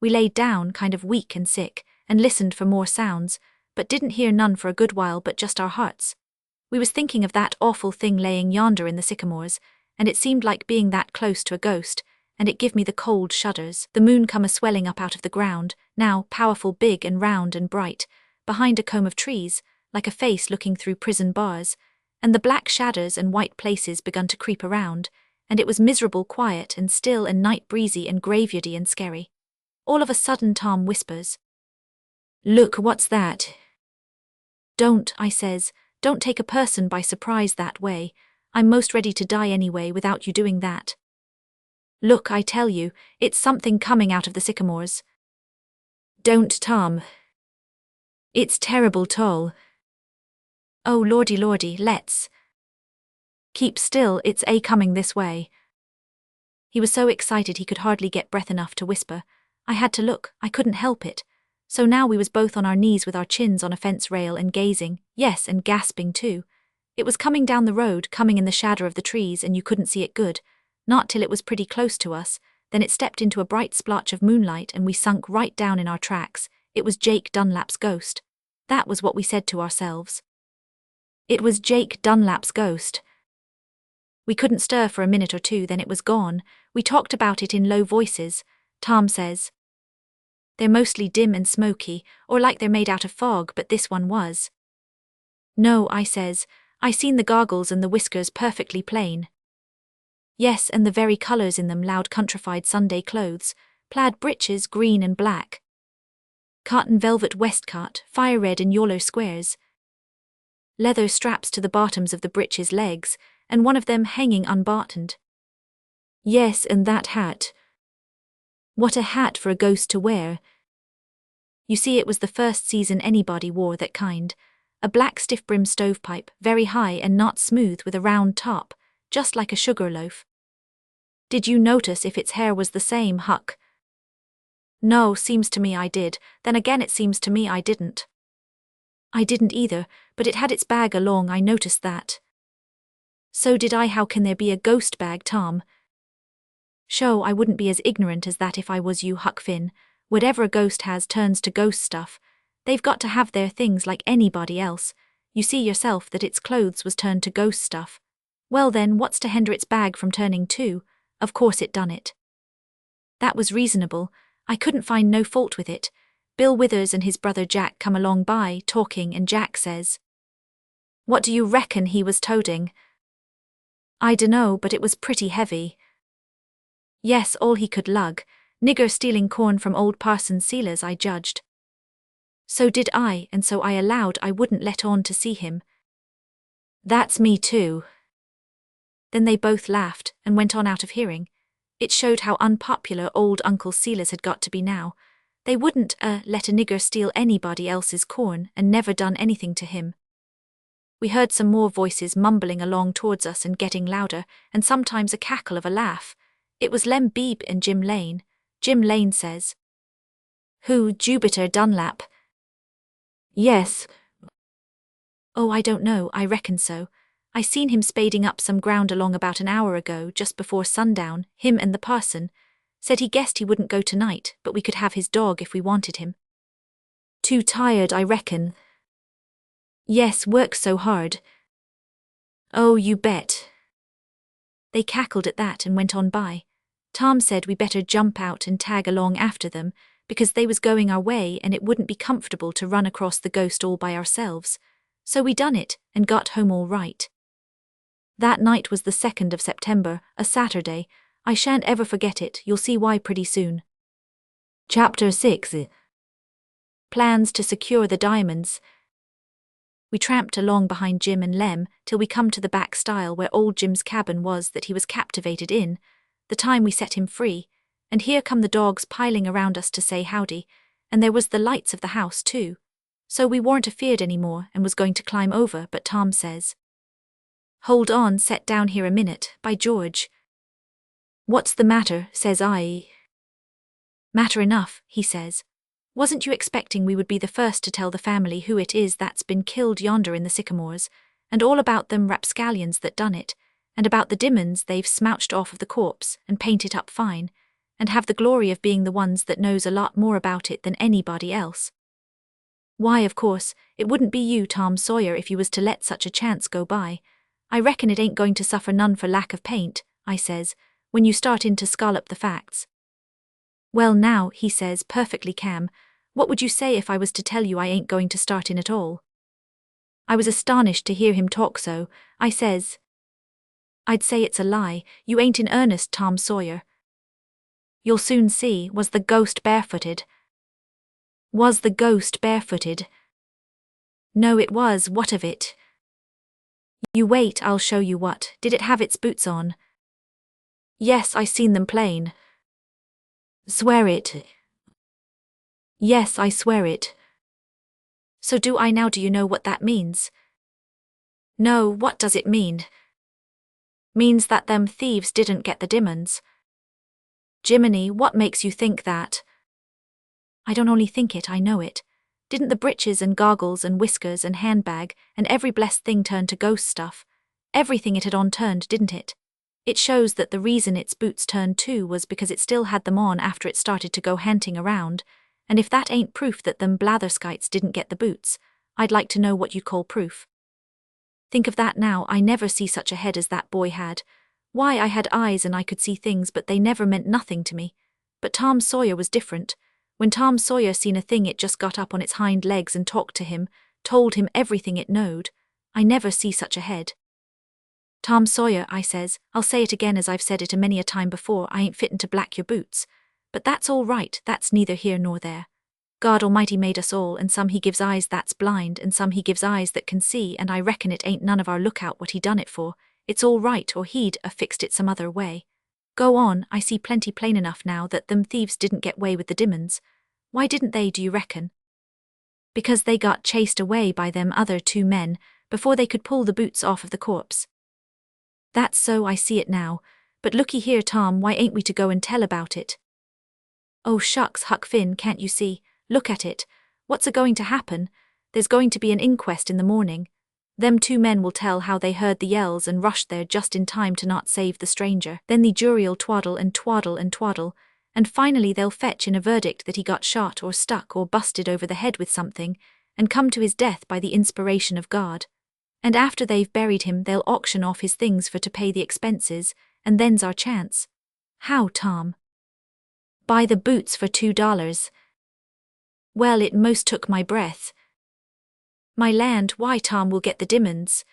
We laid down, kind of weak and sick, and listened for more sounds, but didn't hear none for a good while but just our hearts. We was thinking of that awful thing laying yonder in the sycamores, and it seemed like being that close to a ghost, and it give me the cold shudders. The moon come a-swelling up out of the ground, now powerful big and round and bright, behind a comb of trees, like a face looking through prison bars, and the black shadows and white places begun to creep around, and it was miserable quiet and still and night breezy and graveyardy and scary. All of a sudden Tom whispers, "Look, what's that?" "Don't," I says, Don't take a person by surprise that way. I'm most ready to die anyway without you doing that. Look, I tell you, it's something coming out of the sycamores. Don't, Tom. It's terrible tall. Oh lordy lordy, let's. Keep still, it's coming this way. He was so excited he could hardly get breath enough to whisper. I had to look, I couldn't help it. So now we was both on our knees with our chins on a fence rail and gazing, yes, and gasping too. It was coming down the road, coming in the shadow of the trees, and you couldn't see it good. Not till it was pretty close to us. Then it stepped into a bright splotch of moonlight and we sunk right down in our tracks. It was Jake Dunlap's ghost. That was what we said to ourselves. It was Jake Dunlap's ghost. We couldn't stir for a minute or two, then it was gone. We talked about it in low voices. Tom says, "They're mostly dim and smoky, or like they're made out of fog, but this one was." "No," I says, "I seen the goggles and the whiskers perfectly plain." "Yes, and the very colours in them, loud countrified Sunday clothes, plaid breeches, green and black. Cotton velvet waistcoat, fire red and yellow squares. Leather straps to the bottoms of the breeches' legs, and one of them hanging unbuttoned. Yes, and that hat. What a hat for a ghost to wear. You see, it was the first season anybody wore that kind. A black stiff-brimmed stovepipe, very high and not smooth, with a round top, just like a sugar loaf. Did you notice if its hair was the same, Huck?" "No, seems to me I did, then again it seems to me I didn't." "I didn't either, but it had its bag along, I noticed that." "So did I. How can there be a ghost bag, Tom?" "Sho, I wouldn't be as ignorant as that if I was you, Huck Finn. Whatever a ghost has turns to ghost stuff. They've got to have their things like anybody else. You see yourself that its clothes was turned to ghost stuff. Well then, what's to hinder its bag from turning too? Of course it done it." That was reasonable. I couldn't find no fault with it. Bill Withers and his brother Jack come along by, talking, and Jack says, "What do you reckon he was toting?" "I dunno, but it was pretty heavy." "Yes, all he could lug. Nigger stealing corn from old Parson Sealer's, I judged." "So did I, and so I allowed I wouldn't let on to see him." "That's me too." Then they both laughed and went on out of hearing. It showed how unpopular old Uncle Sealers had got to be now. They wouldn't, let a nigger steal anybody else's corn and never done anything to him. We heard some more voices mumbling along towards us and getting louder, and sometimes a cackle of a laugh. It was Lem Beebe and Jim Lane. Jim Lane says, "Who, Jupiter Dunlap?" "Yes." "Oh, I don't know, I reckon so. I seen him spading up some ground along about an hour ago, just before sundown, him and the parson. Said he guessed he wouldn't go tonight, but we could have his dog if we wanted him." "Too tired, I reckon." "Yes, works so hard." "Oh, you bet." They cackled at that and went on by. Tom said we better jump out and tag along after them, because they was going our way and it wouldn't be comfortable to run across the ghost all by ourselves. So we done it, and got home all right. That night was the 2nd of September, a Saturday. I shan't ever forget it, you'll see why pretty soon. Chapter 6. Plans to secure the diamonds. We tramped along behind Jim and Lem till we come to the back stile where old Jim's cabin was that he was captivated in, the time we set him free, and here come the dogs piling around us to say howdy, and there was the lights of the house too. So we weren't afeard any more and was going to climb over, but Tom says, "Hold on, set down here a minute, by George." "What's the matter?" says I. "Matter enough," he says. "Wasn't you expecting we would be the first to tell the family who it is that's been killed yonder in the sycamores, and all about them rapscallions that done it, and about the diamonds they've smouched off of the corpse and painted up fine, and have the glory of being the ones that knows a lot more about it than anybody else? Why, of course, it wouldn't be you, Tom Sawyer, if you was to let such a chance go by. I reckon it ain't going to suffer none for lack of paint," I says, "when you start in to scallop the facts." "Well now," he says, perfectly calm, "what would you say if I was to tell you I ain't going to start in at all?" I was astonished to hear him talk so. I says, "I'd say it's a lie. You ain't in earnest, Tom Sawyer." "You'll soon see. Was the ghost barefooted?" "Was the ghost barefooted?" "No, it was. What of it?" You wait, I'll show you what. Did it have its boots on? Yes, I seen them plain. Swear it. Yes, I swear it. So do I now. Do you know what that means? No, what does it mean? Means that them thieves didn't get the diamonds. Jiminy, what makes you think that? I don't only think it, I know it. Didn't the breeches and goggles and whiskers and handbag and every blessed thing turn to ghost stuff? Everything it had on turned, didn't it? It shows that the reason its boots turned too was because it still had them on after it started to go hunting around, and if that ain't proof that them blatherskites didn't get the boots, I'd like to know what you'd call proof. Think of that now, I never see such a head as that boy had. Why, I had eyes and I could see things, but they never meant nothing to me. But Tom Sawyer was different. When Tom Sawyer seen a thing, it just got up on its hind legs and talked to him, told him everything it knowed. I never see such a head. Tom Sawyer, I says, I'll say it again as I've said it a many a time before, I ain't fittin' to black your boots. But that's all right, that's neither here nor there. God Almighty made us all, and some he gives eyes that's blind, and some he gives eyes that can see, and I reckon it ain't none of our lookout what he done it for. It's all right, or he'd a fixed it some other way. Go on, I see plenty plain enough now that them thieves didn't get way with the diamonds. Why didn't they, do you reckon? Because they got chased away by them other two men, before they could pull the boots off of the corpse. That's so, I see it now, but looky here, Tom, why ain't we to go and tell about it? Oh shucks, Huck Finn, can't you see? Look at it. What's a-going to happen? There's going to be an inquest in the morning. Them two men will tell how they heard the yells and rushed there just in time to not save the stranger. Then the jury'll twaddle and twaddle and twaddle, and finally they'll fetch in a verdict that he got shot or stuck or busted over the head with something, and come to his death by the inspiration of God. And after they've buried him, they'll auction off his things for to pay the expenses, and then's our chance. How, Tom? Buy the boots for $2. Well, it most took my breath. My land, why, Tom will get the diamonds.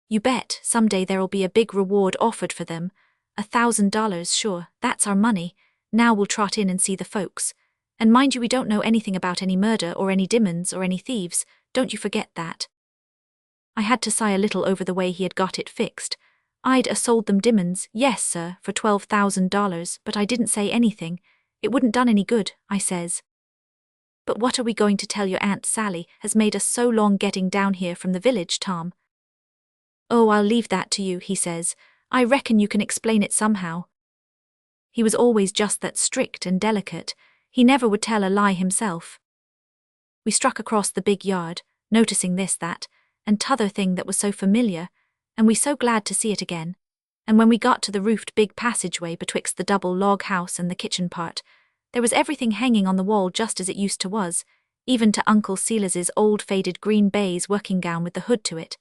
You bet, someday there'll be a big reward offered for them. $1,000, sure, that's our money. Now we'll trot in and see the folks. And mind you, we don't know anything about any murder or any diamonds or any thieves, don't you forget that. I had to sigh a little over the way he had got it fixed. I'd sold them diamonds, yes sir, for $12,000, but I didn't say anything. It wouldn't done any good, I says. But what are we going to tell your Aunt Sally has made us so long getting down here from the village, Tom? Oh, I'll leave that to you, he says. I reckon you can explain it somehow. He was always just that strict and delicate. He never would tell a lie himself. We struck across the big yard, noticing this, that, and t'other thing that was so familiar, and we so glad to see it again. And when we got to the roofed big passageway betwixt the double log house and the kitchen part, there was everything hanging on the wall just as it used to was, even to Uncle Silas's old faded green baize working gown with the hood to it,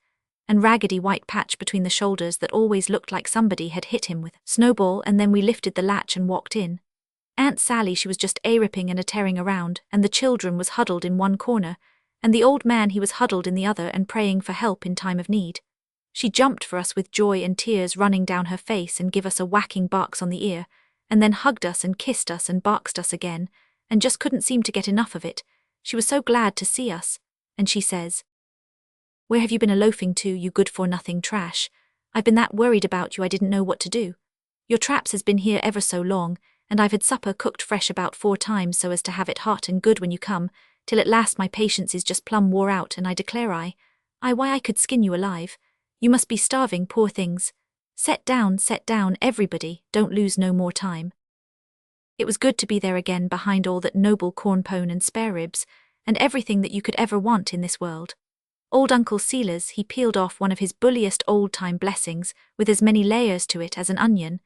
and raggedy white patch between the shoulders that always looked like somebody had hit him with snowball. And then we lifted the latch and walked in. Aunt Sally, she was just a-ripping and a-tearing around, and the children was huddled in one corner, and the old man he was huddled in the other and praying for help in time of need. She jumped for us with joy and tears running down her face and give us a whacking box on the ear, and then hugged us and kissed us and boxed us again, and just couldn't seem to get enough of it. She was so glad to see us, and she says, "Where have you been a-loafing to, you good-for-nothing trash? I've been that worried about you I didn't know what to do. Your traps has been here ever so long, and I've had supper cooked fresh about 4 times so as to have it hot and good when you come, till at last my patience is just plumb wore out, and I declare why I could skin you alive. You must be starving, poor things. Set down, everybody, don't lose no more time." It was good to be there again behind all that noble corn pone and spare ribs, and everything that you could ever want in this world. Old Uncle Silas, he peeled off one of his bulliest old-time blessings, with as many layers to it as an onion,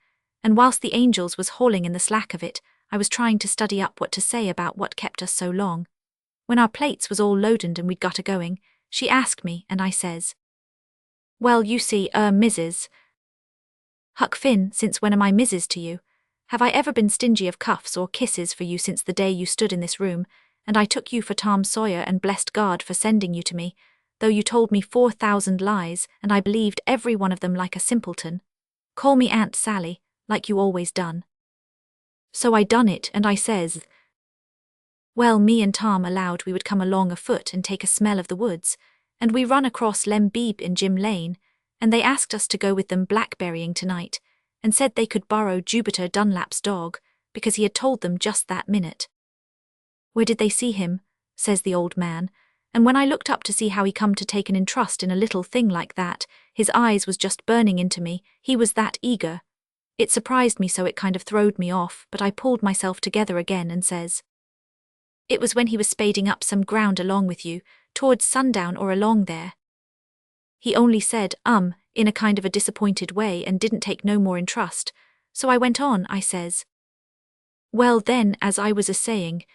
and whilst the angels was hauling in the slack of it, I was trying to study up what to say about what kept us so long. When our plates was all loaded and we'd got a-going, she asked me, and I says, "Well, you see, Mrs. Huck Finn, since when am I Mrs. to you? Have I ever been stingy of cuffs or kisses for you since the day you stood in this room, and I took you for Tom Sawyer and blessed God for sending you to me, though you told me 4,000 lies, and I believed every one of them like a simpleton? Call me Aunt Sally, like you always done." So I done it, and I says, "Well, me and Tom allowed we would come along afoot and take a smell of the woods, and we run across Lem Beeb in Jim Lane, and they asked us to go with them blackberrying tonight, and said they could borrow Jupiter Dunlap's dog, because he had told them just that minute. Where did they see him? Says the old man, and when I looked up to see how he come to take an interest in a little thing like that, his eyes was just burning into me, he was that eager. It surprised me so it kind of throwed me off, but I pulled myself together again and says, "It was when he was spading up some ground along with you, towards sundown or along there." He only said, in a kind of a disappointed way and didn't take no more interest, so I went on, I says, "Well then, as I was a-saying—"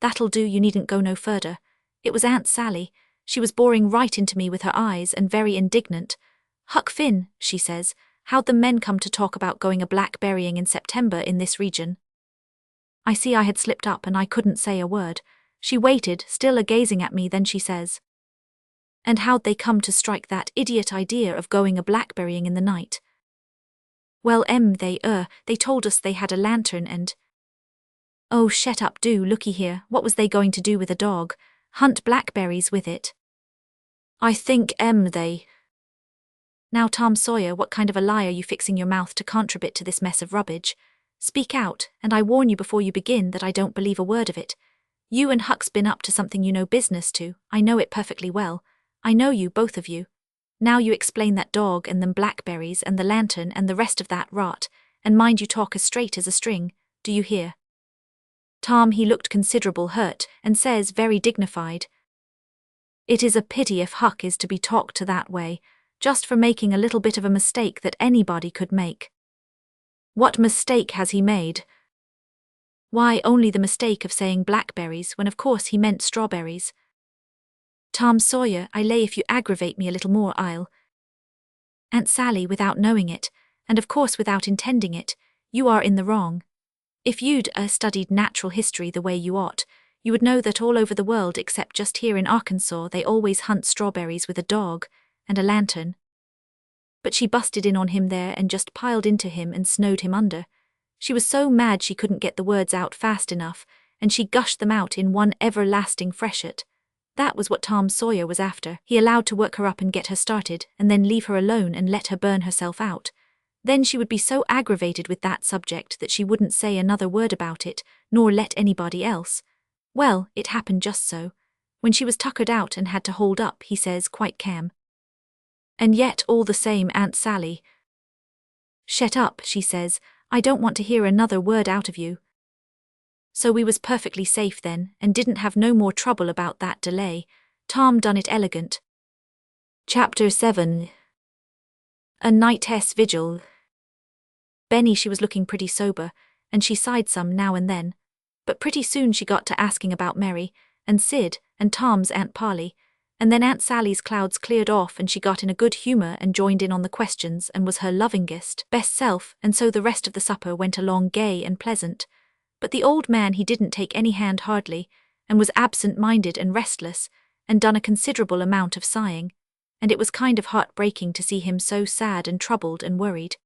"That'll do, you needn't go no further." It was Aunt Sally. She was boring right into me with her eyes and very indignant. "Huck Finn," she says, "how'd the men come to talk about going a blackberrying in September in this region?" I see I had slipped up and I couldn't say a word. She waited, still a-gazing at me, then she says, "And how'd they come to strike that idiot idea of going a blackberrying in the night?" "Well, they told us they had a lantern and—" "Oh, shut up, do, looky here, what was they going to do with a dog? Hunt blackberries with it?" "I think, they—" "Now, Tom Sawyer, what kind of a lie are you fixing your mouth to contribute to this mess of rubbish? Speak out, and I warn you before you begin that I don't believe a word of it. You and Huck's been up to something you no business to, I know it perfectly well. I know you, both of you. Now you explain that dog and them blackberries and the lantern and the rest of that rot, and mind you talk as straight as a string, do you hear?" Tom, he looked considerable hurt, and says very dignified, "It is a pity if Huck is to be talked to that way, just for making a little bit of a mistake that anybody could make." "What mistake has he made?" "Why, only the mistake of saying blackberries when of course he meant strawberries." "Tom Sawyer, I lay if you aggravate me a little more I'll—" "Aunt Sally, without knowing it, and of course without intending it, you are in the wrong. If you'd studied natural history the way you ought, you would know that all over the world except just here in Arkansas they always hunt strawberries with a dog and a lantern." But she busted in on him there and just piled into him and snowed him under. She was so mad she couldn't get the words out fast enough, and she gushed them out in one everlasting freshet. That was what Tom Sawyer was after. He allowed to work her up and get her started, and then leave her alone and let her burn herself out. Then she would be so aggravated with that subject that she wouldn't say another word about it, nor let anybody else. Well, it happened just so. When she was tuckered out and had to hold up, he says, quite calm, "And yet, all the same, Aunt Sally—" "Shut up," she says, "I don't want to hear another word out of you." So we was perfectly safe then, and didn't have no more trouble about that delay. Tom done it elegant. Chapter 7. A Night's Vigil. Benny, she was looking pretty sober, and she sighed some now and then. But pretty soon she got to asking about Mary, and Sid, and Tom's Aunt Polly, and then Aunt Sally's clouds cleared off and she got in a good humour and joined in on the questions and was her lovingest, best self, and so the rest of the supper went along gay and pleasant. But the old man, he didn't take any hand hardly, and was absent-minded and restless, and done a considerable amount of sighing, and it was kind of heart-breaking to see him so sad and troubled and worried.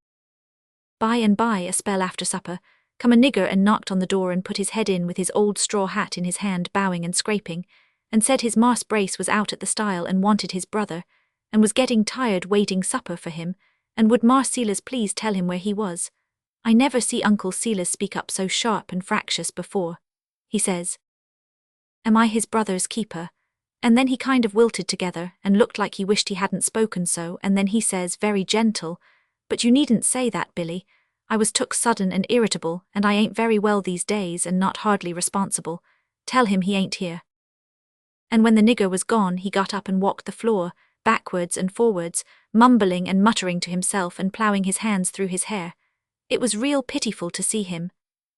By and by, a spell after supper, come a nigger and knocked on the door and put his head in with his old straw hat in his hand, bowing and scraping, and said his Marse Brace was out at the stile and wanted his brother, and was getting tired waiting supper for him, and would Marse Silas please tell him where he was. I never see Uncle Silas speak up so sharp and fractious before. He says, "Am I his brother's keeper?" And then he kind of wilted together and looked like he wished he hadn't spoken so, and then he says very gentle, "But you needn't say that, Billy. I was took sudden and irritable, and I ain't very well these days and not hardly responsible. Tell him he ain't here." And when the nigger was gone, he got up and walked the floor, backwards and forwards, mumbling and muttering to himself and ploughing his hands through his hair. It was real pitiful to see him.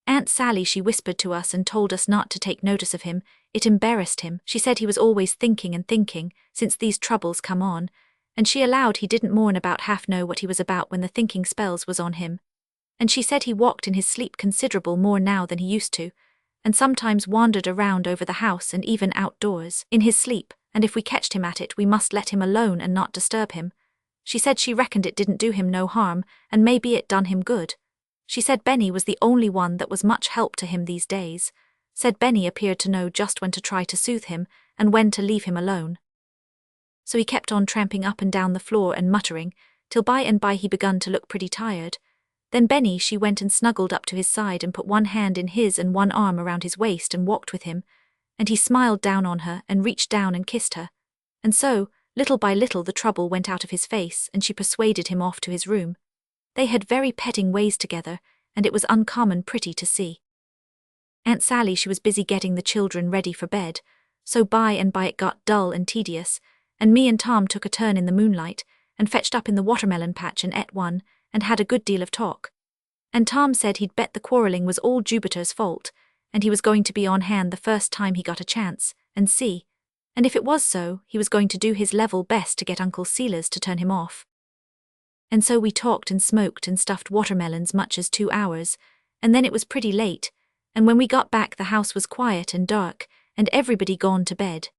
Aunt Sally, she whispered to us and told us not to take notice of him. It embarrassed him. She said he was always thinking and thinking, since these troubles come on, and she allowed he didn't more'n about half know what he was about when the thinking spells was on him. And she said he walked in his sleep considerable more now than he used to, and sometimes wandered around over the house and even outdoors in his sleep, and if we catched him at it we must let him alone and not disturb him. She said she reckoned it didn't do him no harm, and maybe it done him good. She said Benny was the only one that was much help to him these days. Said Benny appeared to know just when to try to soothe him, and when to leave him alone. so he kept on tramping up and down the floor and muttering, till by and by he begun to look pretty tired. Then Benny, she went and snuggled up to his side and put one hand in his and one arm around his waist and walked with him, and he smiled down on her and reached down and kissed her. And so, little by little the trouble went out of his face and she persuaded him off to his room. They had very petting ways together, and it was uncommon pretty to see. Aunt Sally, she was busy getting the children ready for bed, so by and by it got dull and tedious, and me and Tom took a turn in the moonlight, and fetched up in the watermelon patch and ate one, and had a good deal of talk. And Tom said he'd bet the quarrelling was all Jupiter's fault, and he was going to be on hand the first time he got a chance, and see. And if it was so, he was going to do his level best to get Uncle Silas to turn him off. And so we talked and smoked and stuffed watermelons much as 2 hours, and then it was pretty late, and when we got back the house was quiet and dark, and everybody gone to bed.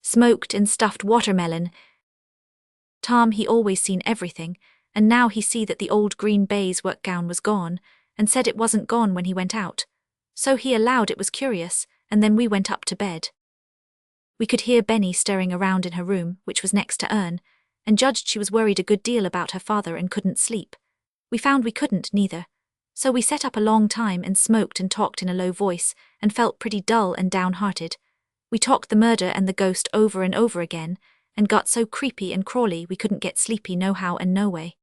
Smoked and stuffed watermelon. Tom, he always seen everything, and now he see that the old green baize work gown was gone, and said it wasn't gone when he went out. So he allowed it was curious, and then we went up to bed. We could hear Benny stirring around in her room, which was next to Ern, and judged she was worried a good deal about her father and couldn't sleep. We found we couldn't, neither. So we sat up a long time and smoked and talked in a low voice, and felt pretty dull and downhearted. We talked the murder and the ghost over and over again, and got so creepy and crawly we couldn't get sleepy nohow and no way.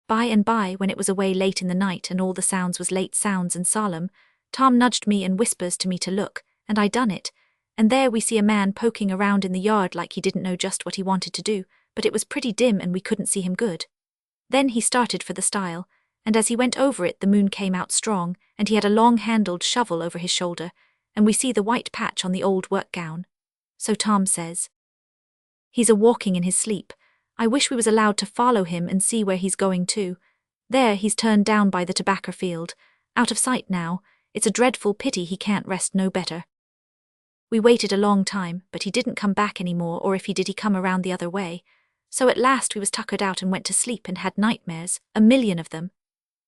By and by, when it was away late in the night and all the sounds was late sounds and solemn, Tom nudged me and whispers to me to look, and I done it, and there we see a man poking around in the yard like he didn't know just what he wanted to do, but it was pretty dim and we couldn't see him good. Then he started for the stile, and as he went over it the moon came out strong, and he had a long-handled shovel over his shoulder, and we see the white patch on the old work gown. So Tom says, "He's a-walking in his sleep. I wish we was allowed to follow him and see where he's going to. There he's turned down by the tobacco field, out of sight now. It's a dreadful pity he can't rest no better." We waited a long time, but he didn't come back any more, or if he did he come around the other way. So at last we was tuckered out and went to sleep and had nightmares, 1,000,000 of them.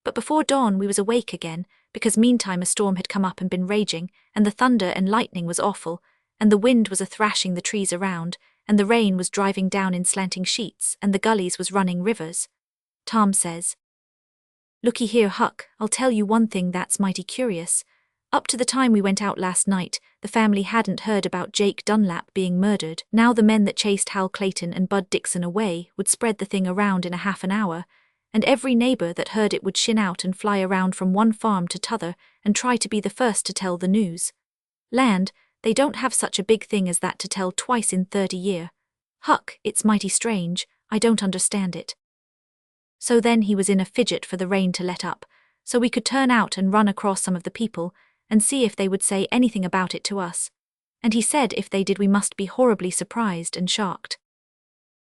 But before dawn we was awake again, because meantime a storm had come up and been raging, and the thunder and lightning was awful, and the wind was a-thrashing the trees around, and the rain was driving down in slanting sheets, and the gullies was running rivers. Tom says, "Looky here, Huck, I'll tell you one thing that's mighty curious. Up to the time we went out last night, the family hadn't heard about Jake Dunlap being murdered. Now the men that chased Hal Clayton and Bud Dixon away would spread the thing around in a half an hour, and every neighbor that heard it would shin out and fly around from one farm to t'other and try to be the first to tell the news. Land, they don't have such a big thing as that to tell twice in 30 year. Huck, it's mighty strange, I don't understand it." So then he was in a fidget for the rain to let up, so we could turn out and run across some of the people, and see if they would say anything about it to us. And he said if they did we must be horribly surprised and shocked.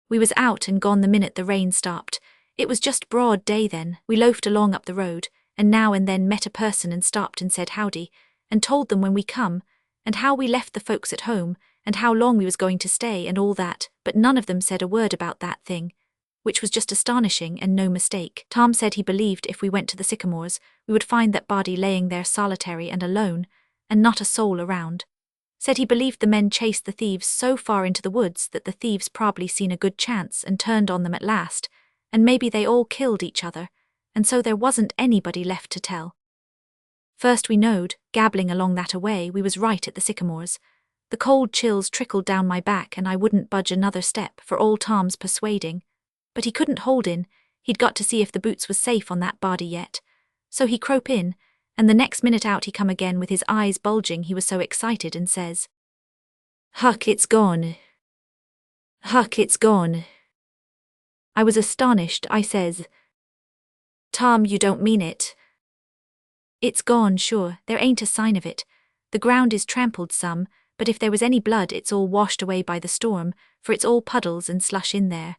We was out and gone the minute the rain stopped. It was just broad day then. We loafed along up the road, and now and then met a person and stopped and said howdy, and told them when we come, and how we left the folks at home, and how long we was going to stay and all that, but none of them said a word about that thing, which was just astonishing and no mistake. Tom said he believed if we went to the sycamores, we would find that body laying there solitary and alone, and not a soul around. Said he believed the men chased the thieves so far into the woods that the thieves probably seen a good chance and turned on them at last, and maybe they all killed each other, and so there wasn't anybody left to tell. First we knowed, gabbling along that away, we was right at the sycamores. The cold chills trickled down my back and I wouldn't budge another step for all Tom's persuading. But he couldn't hold in, he'd got to see if the boots was safe on that body yet. So he crope in, and the next minute out he come again with his eyes bulging, he was so excited, and says, "Huck, it's gone. Huck, it's gone." I was astonished. I says, "Tom, you don't mean it." "It's gone, sure, there ain't a sign of it. The ground is trampled some, but if there was any blood it's all washed away by the storm, for it's all puddles and slush in there."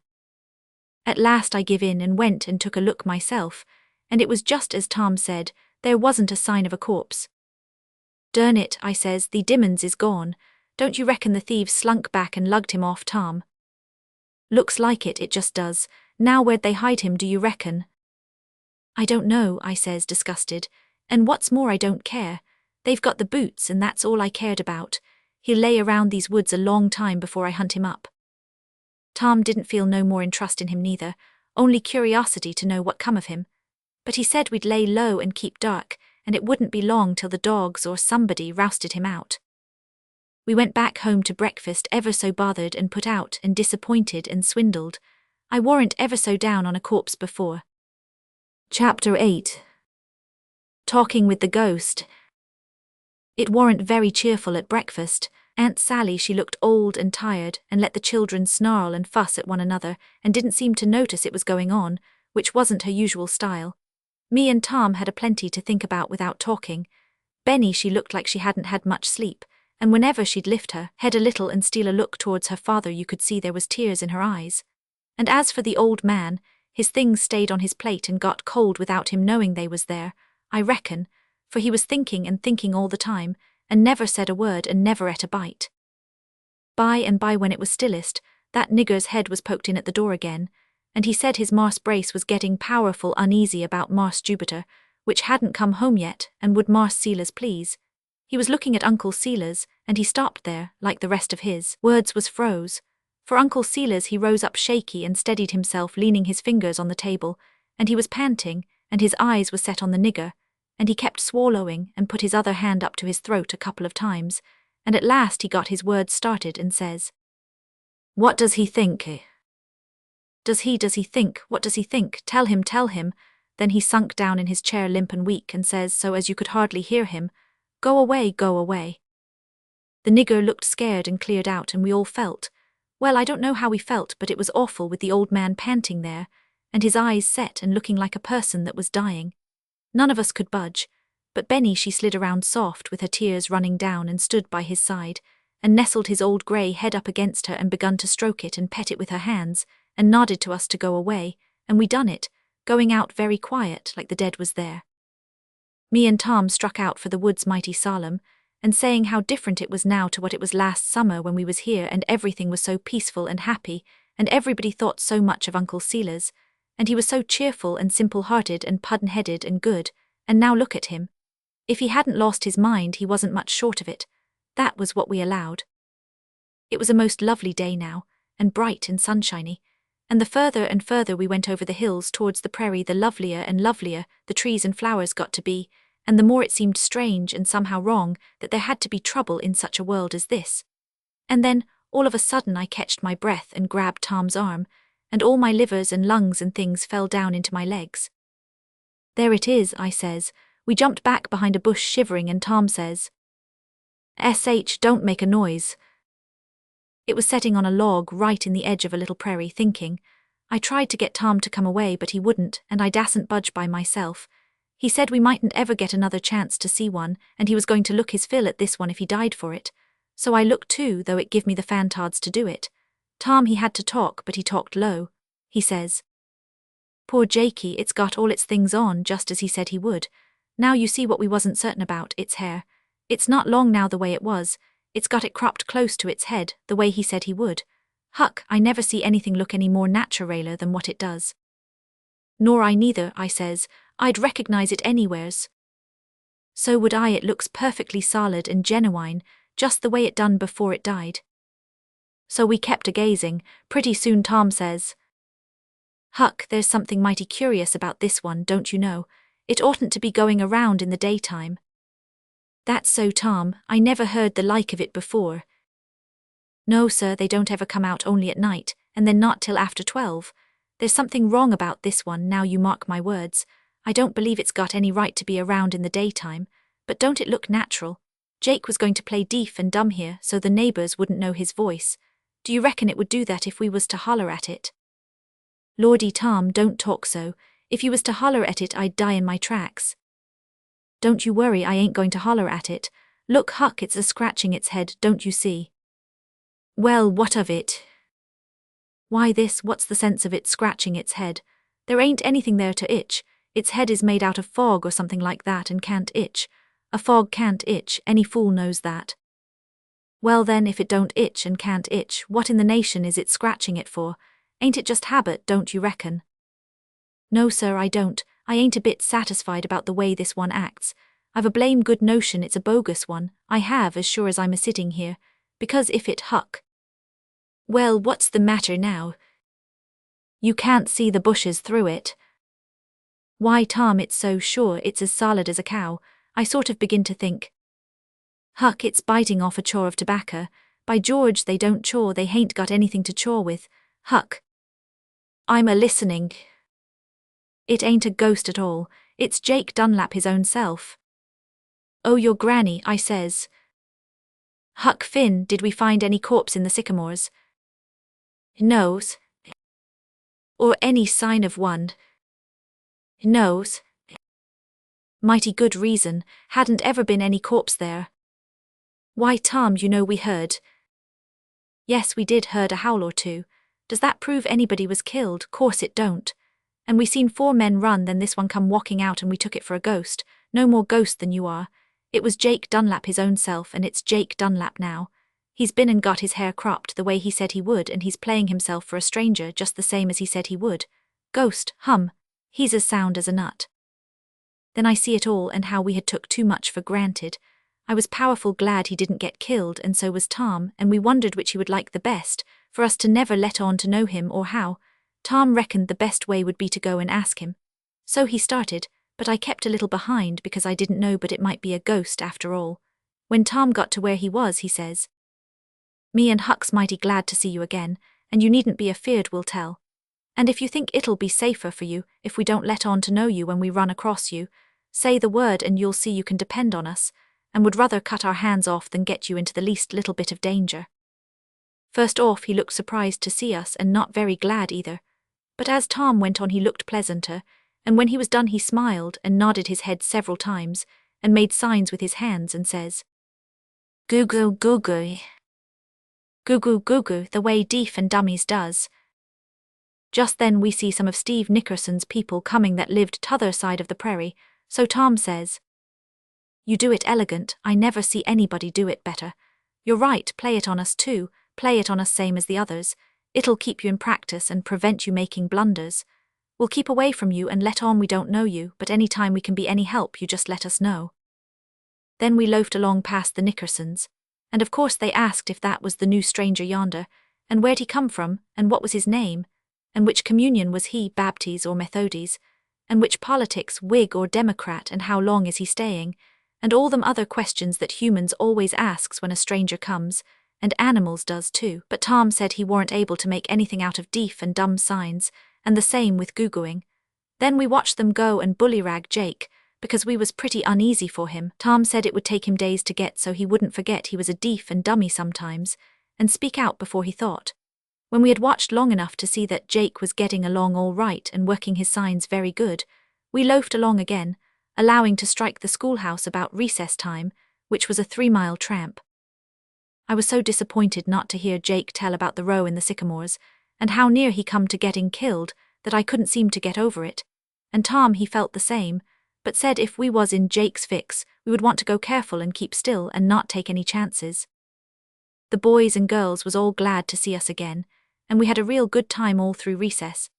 At last I give in and went and took a look myself, and it was just as Tom said, there wasn't a sign of a corpse. "Durn it," I says, "the dimmons is gone. Don't you reckon the thieves slunk back and lugged him off, Tom?" "Looks like it, it just does. Now where'd they hide him, do you reckon?" "I don't know," I says, disgusted, "and what's more I don't care. They've got the boots and that's all I cared about. He'll lay around these woods a long time before I hunt him up." Tom didn't feel no more interest in him neither, only curiosity to know what come of him. But he said we'd lay low and keep dark, and it wouldn't be long till the dogs or somebody rousted him out. We went back home to breakfast ever so bothered and put out and disappointed and swindled. I warn't ever so down on a corpse before. Chapter 8. Talking with the Ghost. It warn't very cheerful at breakfast. Aunt Sally, she looked old and tired and let the children snarl and fuss at one another and didn't seem to notice it was going on, which wasn't her usual style. Me and Tom had a plenty to think about without talking. Benny, she looked like she hadn't had much sleep, and whenever she'd lift her head a little and steal a look towards her father you could see there was tears in her eyes. And as for the old man, his things stayed on his plate and got cold without him knowing they was there, I reckon, for he was thinking and thinking all the time, and never said a word and never ate a bite. By and by when it was stillest, that nigger's head was poked in at the door again, and he said his Marse Brace was getting powerful uneasy about Marse Jupiter, which hadn't come home yet, and would Marse Seelers please. He was looking at Uncle Seelers, and he stopped there, like the rest of his words was froze. For Uncle Seelers he rose up shaky and steadied himself leaning his fingers on the table, and he was panting, and his eyes were set on the nigger, and he kept swallowing and put his other hand up to his throat a couple of times, and at last he got his words started and says, "What does he think? Does he think, what does he think? Tell him. Then he sunk down in his chair limp and weak and says so as you could hardly hear him, Go away. The nigger looked scared and cleared out and we all felt, well, I don't know how we felt, but it was awful with the old man panting there, and his eyes set and looking like a person that was dying. None of us could budge, but Benny she slid around soft with her tears running down and stood by his side, and nestled his old grey head up against her and begun to stroke it and pet it with her hands, and nodded to us to go away, and we done it, going out very quiet like the dead was there. Me and Tom struck out for the woods mighty solemn, and saying how different it was now to what it was last summer when we was here and everything was so peaceful and happy, and everybody thought so much of Uncle Seelers, and he was so cheerful and simple-hearted and puddin-headed and good, and now look at him. If he hadn't lost his mind he wasn't much short of it. That was what we allowed. It was a most lovely day now, and bright and sunshiny, and the further and further we went over the hills towards the prairie the lovelier and lovelier the trees and flowers got to be, and the more it seemed strange and somehow wrong that there had to be trouble in such a world as this. And then, all of a sudden I catched my breath and grabbed Tom's arm, and all my livers and lungs and things fell down into my legs. "There it is," I says. We jumped back behind a bush shivering and Tom says, don't make a noise." It was setting on a log right in the edge of a little prairie thinking. I tried to get Tom to come away but he wouldn't, and I dasn't budge by myself. He said we mightn't ever get another chance to see one, and he was going to look his fill at this one if he died for it. So I looked too, though it give me the fantards to do it. Tom he had to talk, but he talked low. He says, "Poor Jakey, it's got all its things on just as he said he would. Now you see what we wasn't certain about, its hair. It's not long now the way it was. It's got it cropped close to its head, the way he said he would. Huck, I never see anything look any more naturaler than what it does." "Nor I neither," I says. "I'd recognize it anywheres." "So would I, it looks perfectly solid and genuine, just the way it done before it died." So we kept a-gazing. Pretty soon Tom says, "Huck, there's something mighty curious about this one, don't you know? It oughtn't to be going around in the daytime." "That's so, Tom, I never heard the like of it before." "No, sir, they don't ever come out only at night, and then not till after 12. There's something wrong about this one, now you mark my words. I don't believe it's got any right to be around in the daytime, but don't it look natural? Jake was going to play deaf and dumb here so the neighbours wouldn't know his voice. Do you reckon it would do that if we was to holler at it?" "Lordy, Tom, don't talk so. If you was to holler at it I'd die in my tracks." "Don't you worry, I ain't going to holler at it. Look, Huck, it's a-scratching its head, don't you see?" "Well, what of it?" "Why what's the sense of it scratching its head? There ain't anything there to itch. Its head is made out of fog or something like that and can't itch. A fog can't itch, any fool knows that." "Well then, if it don't itch and can't itch, what in the nation is it scratching it for? Ain't it just habit, don't you reckon?" "No, sir, I don't. I ain't a bit satisfied about the way this one acts. I've a blame good notion it's a bogus one, I have, as sure as I'm a-sitting here, because if it, Huck, Well, what's the matter now? You can't see the bushes through it. Why, Tom, it's so sure it's as solid as a cow, I sort of begin to think. Huck, it's biting off a chaw of tobacco. By George, they don't chaw, they hain't got anything to chaw with. Huck. I'm a-listening. It ain't a ghost at all, it's Jake Dunlap his own self. Oh, your granny, I says. Huck Finn, did we find any corpse in the sycamores? No's. Or any sign of one? No's. Mighty good reason, hadn't ever been any corpse there. Why, Tom, you know we heard. Yes, we did heard a howl or two. Does that prove anybody was killed? Course it don't. And we seen 4 men run, then this one come walking out and we took it for a ghost. No more ghost than you are. It was Jake Dunlap his own self, and it's Jake Dunlap now. He's been and got his hair cropped the way he said he would, and he's playing himself for a stranger just the same as he said he would. Ghost, he's as sound as a nut. Then I see it all and how we had took too much for granted. I was powerful glad he didn't get killed, and so was Tom, and we wondered which he would like the best, for us to never let on to know him or how. Tom reckoned the best way would be to go and ask him. So he started, but I kept a little behind because I didn't know but it might be a ghost after all. When Tom got to where he was, he says, "Me and Huck's mighty glad to see you again, and you needn't be afeard we'll tell. And if you think it'll be safer for you if we don't let on to know you when we run across you, say the word and you'll see you can depend on us, and would rather cut our hands off than get you into the least little bit of danger." First off, he looked surprised to see us and not very glad either. But as Tom went on he looked pleasanter, and when he was done he smiled and nodded his head several times, and made signs with his hands and says, "Goo goo goo goo. Goo goo goo goo, the way deef and dummies does." Just then we see some of Steve Nickerson's people coming that lived t'other side of the prairie, so Tom says, "You do it elegant, I never see anybody do it better. You're right, play it on us too, play it on us same as the others. It'll keep you in practice and prevent you making blunders. We'll keep away from you and let on we don't know you, but any time we can be any help you just let us know." Then we loafed along past the Nickersons, and of course they asked if that was the new stranger yonder, and where'd he come from, and what was his name, and which communion was he, Baptist or Methodies, and which politics, Whig or Democrat, and how long is he staying, and all them other questions that humans always asks when a stranger comes, and animals does too. But Tom said he weren't able to make anything out of deef and dumb signs, and the same with goo-gooing. Then we watched them go and bullyrag Jake, because we was pretty uneasy for him. Tom said it would take him days to get so he wouldn't forget he was a deef and dummy sometimes, and speak out before he thought. When we had watched long enough to see that Jake was getting along all right and working his signs very good, we loafed along again, allowing to strike the schoolhouse about recess time, which was a 3-mile tramp. I was so disappointed not to hear Jake tell about the row in the sycamores, and how near he come to getting killed, that I couldn't seem to get over it, and Tom he felt the same, but said if we was in Jake's fix, we would want to go careful and keep still and not take any chances. The boys and girls was all glad to see us again, and we had a real good time all through recess.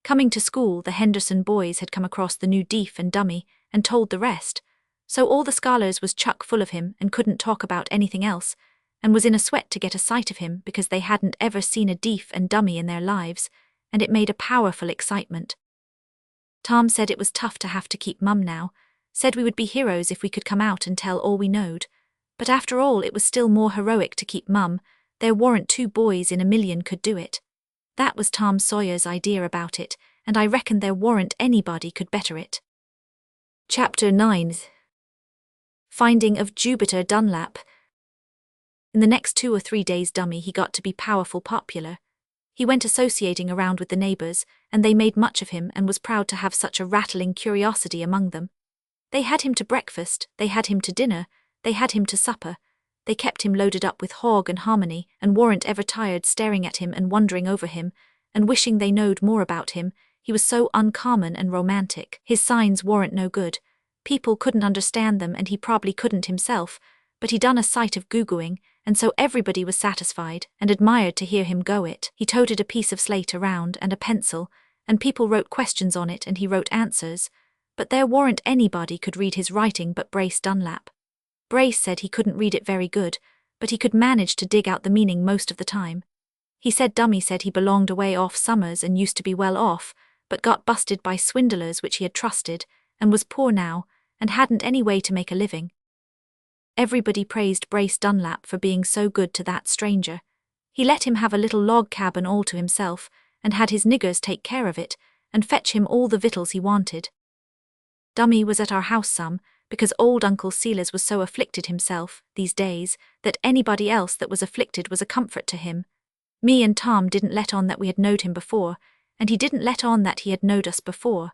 Coming to school, the Henderson boys had come across the new deef and dummy, and told the rest, so all the scholars was chuck full of him and couldn't talk about anything else, and was in a sweat to get a sight of him because they hadn't ever seen a deef and dummy in their lives, and it made a powerful excitement. Tom said it was tough to have to keep mum now, said we would be heroes if we could come out and tell all we knowed, but after all it was still more heroic to keep mum, there weren't 2 boys in a million could do it. That was Tom Sawyer's idea about it, and I reckon there weren't anybody could better it. Chapter 9. Finding of Jupiter Dunlap. In the next 2 or 3 days dummy he got to be powerful popular. He went associating around with the neighbors, and they made much of him and was proud to have such a rattling curiosity among them. They had him to breakfast, they had him to dinner, they had him to supper. They kept him loaded up with hog and hominy, and weren't ever tired staring at him and wondering over him, and wishing they knowed more about him. He was so uncommon and romantic. His signs weren't no good. People couldn't understand them, and he probably couldn't himself, but he done a sight of goo-gooing, and so everybody was satisfied and admired to hear him go it. He toted a piece of slate around and a pencil, and people wrote questions on it and he wrote answers, but there weren't anybody could read his writing but Brace Dunlap. Brace said he couldn't read it very good, but he could manage to dig out the meaning most of the time. He said Dummy said he belonged away off summers and used to be well off, but got busted by swindlers which he had trusted, and was poor now, and hadn't any way to make a living. Everybody praised Brace Dunlap for being so good to that stranger. He let him have a little log cabin all to himself, and had his niggers take care of it, and fetch him all the victuals he wanted. Dummy was at our house some, because old Uncle Silas was so afflicted himself, these days, that anybody else that was afflicted was a comfort to him. Me and Tom didn't let on that we had knowed him before, and he didn't let on that he had knowed us before.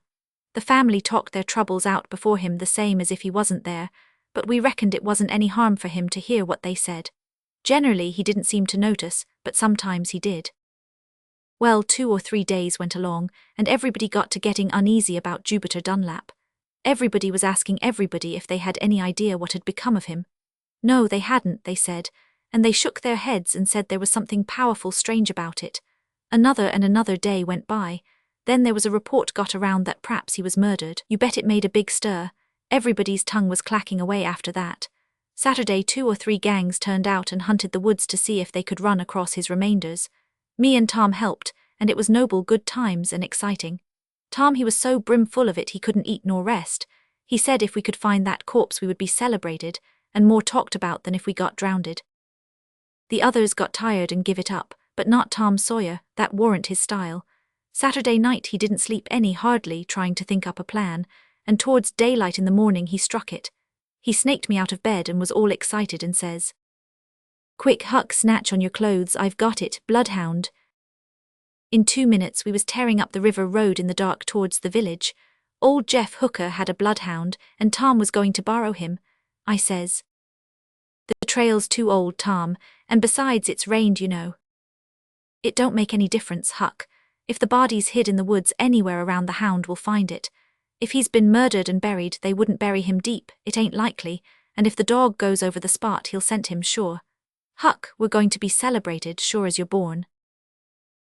The family talked their troubles out before him the same as if he wasn't there, but we reckoned it wasn't any harm for him to hear what they said. Generally he didn't seem to notice, but sometimes he did. Well, 2 or 3 days went along, and everybody got to getting uneasy about Jupiter Dunlap. Everybody was asking everybody if they had any idea what had become of him. No, they hadn't, they said, and they shook their heads and said there was something powerful strange about it. Another and another day went by. Then there was a report got around that p'raps he was murdered. You bet it made a big stir. Everybody's tongue was clacking away after that. Saturday 2 or 3 gangs turned out and hunted the woods to see if they could run across his remainders. Me and Tom helped, and it was noble good times and exciting. Tom he was so brimful of it he couldn't eat nor rest. He said if we could find that corpse we would be celebrated, and more talked about than if we got drowned. The others got tired and give it up, but not Tom Sawyer, that warn't his style. Saturday night he didn't sleep any hardly trying to think up a plan, and towards daylight in the morning he struck it. He snaked me out of bed and was all excited and says, "Quick, Huck, snatch on your clothes, I've got it, bloodhound." In 2 minutes we was tearing up the river road in the dark towards the village. Old Jeff Hooker had a bloodhound, and Tom was going to borrow him. I says, "The trail's too old, Tom, and besides it's rained, you know." "It don't make any difference, Huck. If the body's hid in the woods anywhere around the hound will find it. If he's been murdered and buried, they wouldn't bury him deep, it ain't likely, and if the dog goes over the spot he'll scent him sure. Huck, we're going to be celebrated sure as you're born."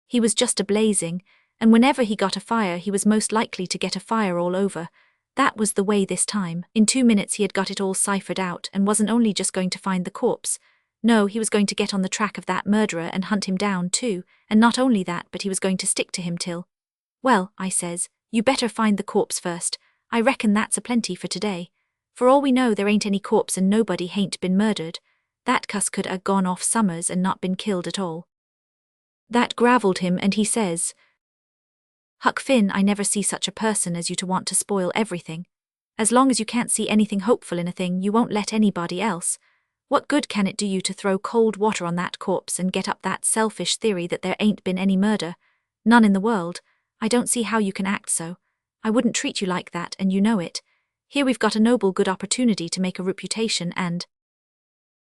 He was just a-blazing, and whenever he got a fire he was most likely to get a fire all over. That was the way this time. In 2 minutes he had got it all ciphered out and wasn't only just going to find the corpse. No, he was going to get on the track of that murderer and hunt him down too, and not only that but he was going to stick to him till. "Well," I says, "you better find the corpse first. I reckon that's a-plenty for today. For all we know there ain't any corpse and nobody hain't been murdered. That cuss could a gone off summers and not been killed at all." That gravelled him and he says, "Huck Finn, I never see such a person as you to want to spoil everything. As long as you can't see anything hopeful in a thing you won't let anybody else. What good can it do you to throw cold water on that corpse and get up that selfish theory that there ain't been any murder? None in the world. I don't see how you can act so. I wouldn't treat you like that and you know it. Here we've got a noble good opportunity to make a reputation and—"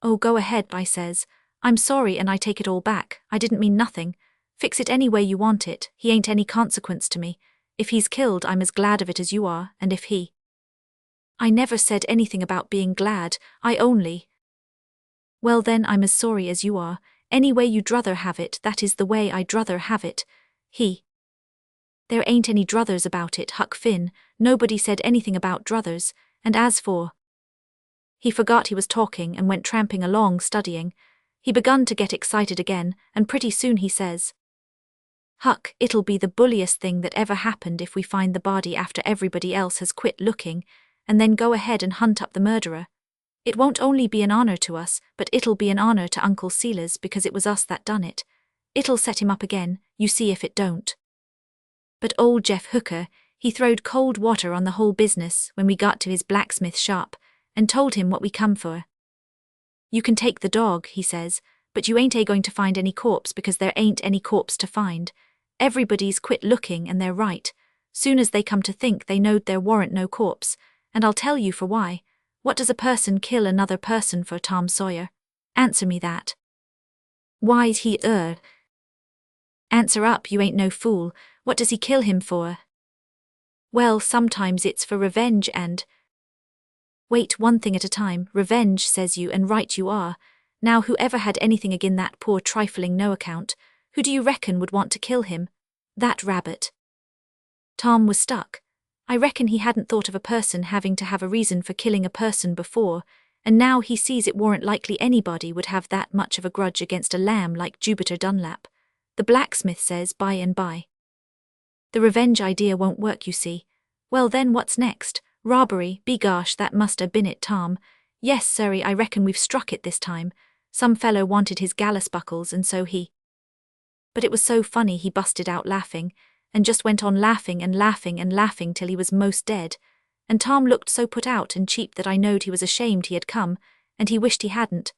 "Oh, go ahead," I says. "I'm sorry and I take it all back. I didn't mean nothing. Fix it any way you want it. He ain't any consequence to me. If he's killed I'm as glad of it as you are, and if he—" "I never said anything about being glad, I only—" "Well then I'm as sorry as you are. Any way you'd druther have it, that is the way I'd druther have it. He—" "There ain't any druthers about it, Huck Finn. Nobody said anything about druthers, and as for—" He forgot he was talking and went tramping along studying. He begun to get excited again, and pretty soon he says, "Huck, it'll be the bulliest thing that ever happened if we find the body after everybody else has quit looking, and then go ahead and hunt up the murderer. It won't only be an honor to us, but it'll be an honor to Uncle Silas because it was us that done it. It'll set him up again, you see if it don't." But old Jeff Hooker, he throwed cold water on the whole business when we got to his blacksmith shop, and told him what we come for. "You can take the dog," he says, "but you ain't going to find any corpse because there ain't any corpse to find. Everybody's quit looking and they're right. Soon as they come to think they knowed there warn't no corpse, and I'll tell you for why. What does a person kill another person for, Tom Sawyer? Answer me that." "Why's he Answer up, you ain't no fool. What does he kill him for?" "Well, sometimes it's for revenge and—" "Wait, one thing at a time. Revenge, says you, and right you are. Now whoever had anything agin that poor trifling no-account, who do you reckon would want to kill him? That rabbit." Tom was stuck. I reckon he hadn't thought of a person having to have a reason for killing a person before, and now he sees it warn't likely anybody would have that much of a grudge against a lamb like Jupiter Dunlap. The blacksmith says by and by. The revenge idea won't work, you see. Well then, what's next? Robbery, begosh, that must have been it, Tom. Yes, sirree, I reckon we've struck it this time. Some fellow wanted his gallus buckles and so he. But it was so funny he busted out laughing, and just went on laughing and laughing and laughing till he was most dead. And Tom looked so put out and cheap that I knowed he was ashamed he had come, and he wished he hadn't.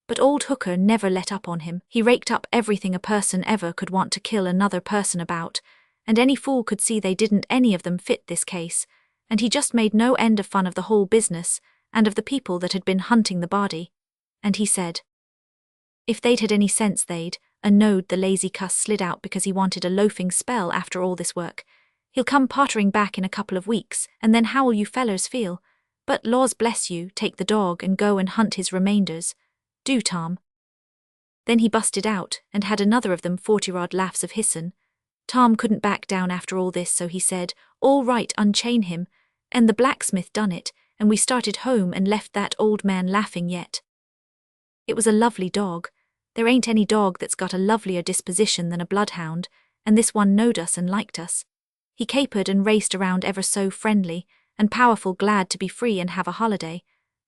But old Hooker never let up on him. He raked up everything a person ever could want to kill another person about, and any fool could see they didn't any of them fit this case, and he just made no end of fun of the whole business, and of the people that had been hunting the body. And he said, if they'd had any sense they'd knowed the lazy cuss slid out because he wanted a loafing spell after all this work. He'll come pottering back in a couple of weeks, and then how'll you fellers feel? But laws bless you, take the dog and go and hunt his remainders. Do, Tom. Then he busted out, and had another of them 40-odd laughs of hissin'. Tom couldn't back down after all this, so he said, all right, unchain him, and the blacksmith done it, and we started home and left that old man laughing yet. It was a lovely dog. There ain't any dog that's got a lovelier disposition than a bloodhound, and this one knowed us and liked us. He capered and raced around ever so friendly, and powerful glad to be free and have a holiday.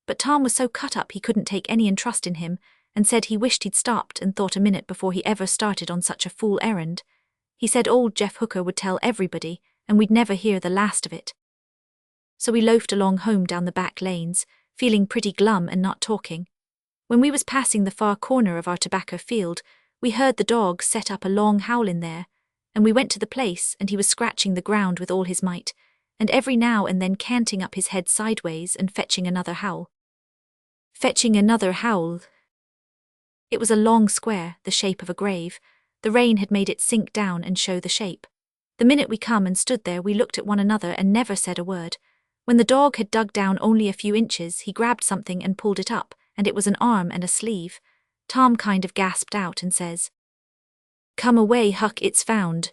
But Tom was so cut up he couldn't take any interest in him, and said he wished he'd stopped and thought a minute before he ever started on such a fool errand. He said old Jeff Hooker would tell everybody, and we'd never hear the last of it. So we loafed along home down the back lanes, feeling pretty glum and not talking. When we was passing the far corner of our tobacco field, we heard the dog set up a long howl in there, and we went to the place, and he was scratching the ground with all his might, and every now and then canting up his head sideways and fetching another howl. Fetching another howl. It was a long square, the shape of a grave. The rain had made it sink down and show the shape. The minute we come and stood there, we looked at one another and never said a word. When the dog had dug down only a few inches, he grabbed something and pulled it up, and it was an arm and a sleeve. Tom kind of gasped out and says, come away, Huck, it's found.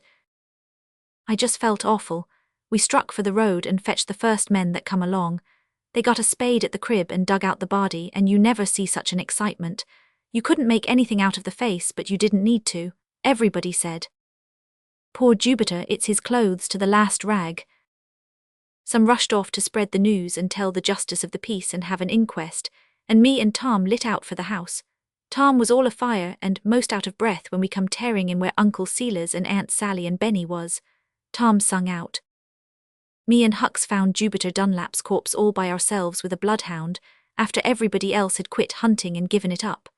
I just felt awful. We struck for the road and fetched the first men that come along. They got a spade at the crib and dug out the body, and you never see such an excitement. You couldn't make anything out of the face, but you didn't need to. Everybody said, poor Jupiter, it's his clothes to the last rag. Some rushed off to spread the news and tell the justice of the peace and have an inquest, and me and Tom lit out for the house. Tom was all afire and most out of breath when we come tearing in where Uncle Silas and Aunt Sally and Benny was. Tom sung out. Me and Hux found Jupiter Dunlap's corpse all by ourselves with a bloodhound, after everybody else had quit hunting and given it up.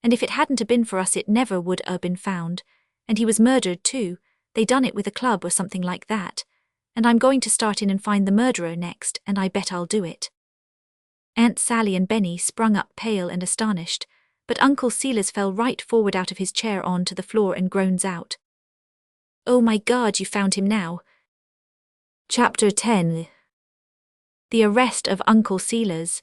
And if it hadn't a been for us it never would a been found. And he was murdered too. They done it with a club or something like that. And I'm going to start in and find the murderer next, and I bet I'll do it. Aunt Sally and Benny sprung up pale and astonished, but Uncle Silas fell right forward out of his chair on to the floor and groans out. Oh my God, you found him now. Chapter 10. The arrest of Uncle Silas.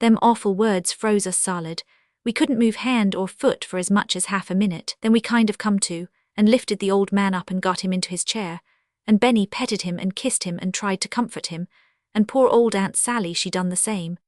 Them awful words froze us solid. We couldn't move hand or foot for as much as half a minute. Then we kind of come to, and lifted the old man up and got him into his chair, and Benny petted him and kissed him and tried to comfort him, and poor old Aunt Sally, she done the same.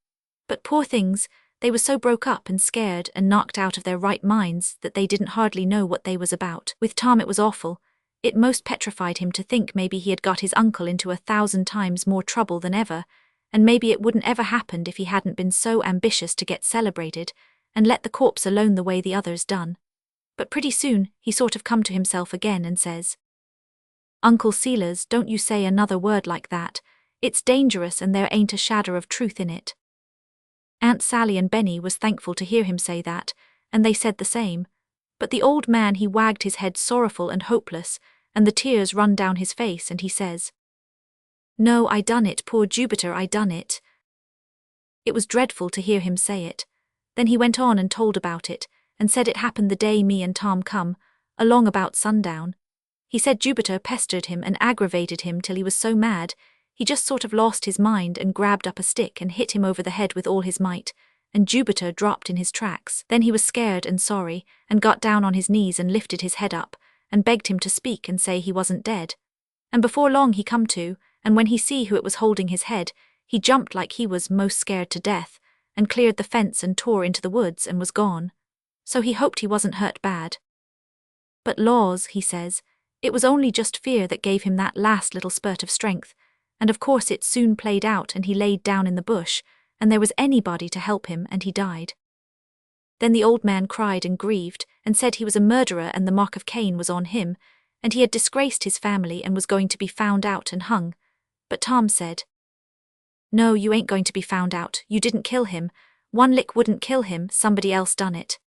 But poor things, they were so broke up and scared and knocked out of their right minds that they didn't hardly know what they was about. With Tom it was awful. It most petrified him to think maybe he had got his uncle into 1,000 times more trouble than ever, and maybe it wouldn't ever happened if he hadn't been so ambitious to get celebrated and let the corpse alone the way the others done. But pretty soon he sort of come to himself again and says, Uncle Silas, don't you say another word like that. It's dangerous and there ain't a shadder of truth in it. Aunt Sally and Benny was thankful to hear him say that, and they said the same. But the old man, he wagged his head sorrowful and hopeless, and the tears run down his face, and he says, No, I done it, poor Jupiter, I done it. It was dreadful to hear him say it. Then he went on and told about it, and said it happened the day me and Tom come, along about sundown. He said Jupiter pestered him and aggravated him till he was so mad, he just sort of lost his mind and grabbed up a stick and hit him over the head with all his might, and Jupiter dropped in his tracks. Then he was scared and sorry, and got down on his knees and lifted his head up, and begged him to speak and say he wasn't dead. And before long he come to, and when he see who it was holding his head, he jumped like he was most scared to death, and cleared the fence and tore into the woods and was gone. So he hoped he wasn't hurt bad. But laws, he says, it was only just fear that gave him that last little spurt of strength, and of course it soon played out and he laid down in the bush, and there was anybody to help him and he died. Then the old man cried and grieved, and said he was a murderer and the mark of Cain was on him, and he had disgraced his family and was going to be found out and hung. But Tom said, "No, you ain't going to be found out, you didn't kill him, one lick wouldn't kill him, somebody else done it."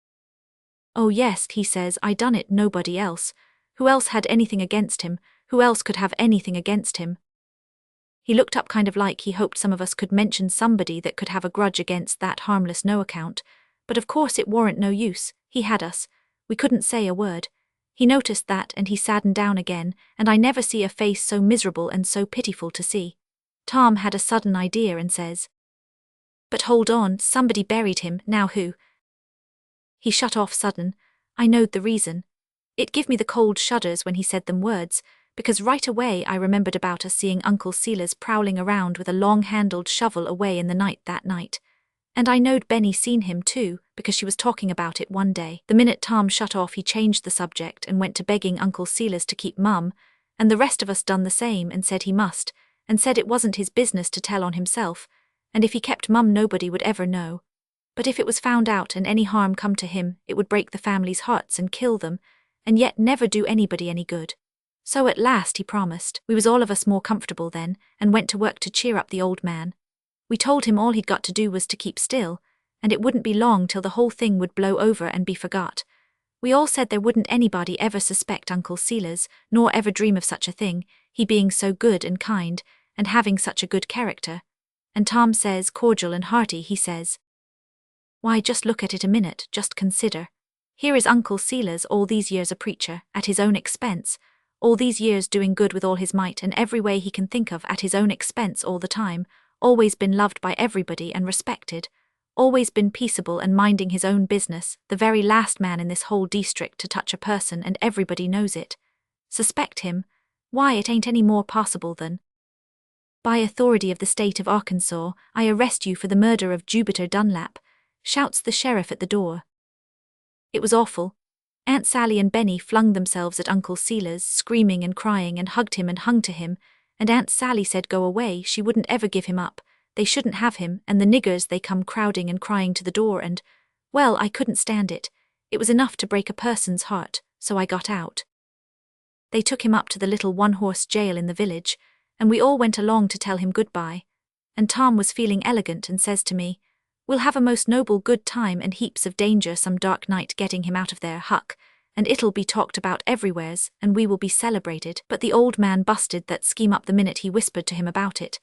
"Oh yes," he says, "I done it, nobody else. Who else had anything against him, who else could have anything against him?" He looked up kind of like he hoped some of us could mention somebody that could have a grudge against that harmless no account, but of course it warn't no use, he had us, we couldn't say a word. He noticed that and he saddened down again, and I never see a face so miserable and so pitiful to see. Tom had a sudden idea and says, "But hold on, somebody buried him, now who?" He shut off sudden. I knowed the reason. It give me the cold shudders when he said them words, because right away I remembered about us seeing Uncle Silas prowling around with a long-handled shovel away in the night that night. And I knowed Benny seen him too, because she was talking about it one day. The minute Tom shut off he changed the subject and went to begging Uncle Silas to keep mum, and the rest of us done the same and said he must, and said it wasn't his business to tell on himself, and if he kept mum nobody would ever know. But if it was found out and any harm come to him, it would break the family's hearts and kill them, and yet never do anybody any good. So at last he promised. We was all of us more comfortable then, and went to work to cheer up the old man. We told him all he'd got to do was to keep still, and it wouldn't be long till the whole thing would blow over and be forgot. We all said there wouldn't anybody ever suspect Uncle Silas, nor ever dream of such a thing, he being so good and kind, and having such a good character. And Tom says, cordial and hearty, he says, "Why, just look at it a minute, just consider. Here is Uncle Silas all these years a preacher, at his own expense, all these years doing good with all his might and every way he can think of at his own expense all the time, always been loved by everybody and respected, always been peaceable and minding his own business, the very last man in this whole district to touch a person and everybody knows it. Suspect him? Why, it ain't any more possible than, by authority of the state of Arkansas, I arrest you for the murder of Jupiter Dunlap," shouts the sheriff at the door. It was awful. Aunt Sally and Benny flung themselves at Uncle Silas, screaming and crying, and hugged him and hung to him, and Aunt Sally said go away, she wouldn't ever give him up, they shouldn't have him, and the niggers they come crowding and crying to the door and, well, I couldn't stand it. It was enough to break a person's heart, so I got out. They took him up to the little one-horse jail in the village, and we all went along to tell him goodbye, and Tom was feeling elegant and says to me, "We'll have a most noble good time and heaps of danger some dark night getting him out of there, Huck, and it'll be talked about everywheres, and we will be celebrated." But the old man busted that scheme up the minute he whispered to him about it.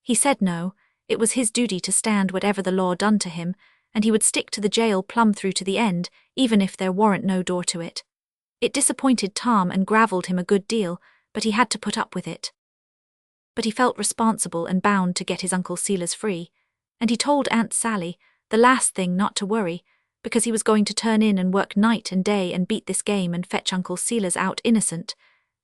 He said no, it was his duty to stand whatever the law done to him, and he would stick to the jail plumb through to the end, even if there warn't no door to it. It disappointed Tom and gravelled him a good deal, but he had to put up with it. But he felt responsible and bound to get his Uncle Silas free, and he told Aunt Sally, the last thing, not to worry, because he was going to turn in and work night and day and beat this game and fetch Uncle Silas out innocent,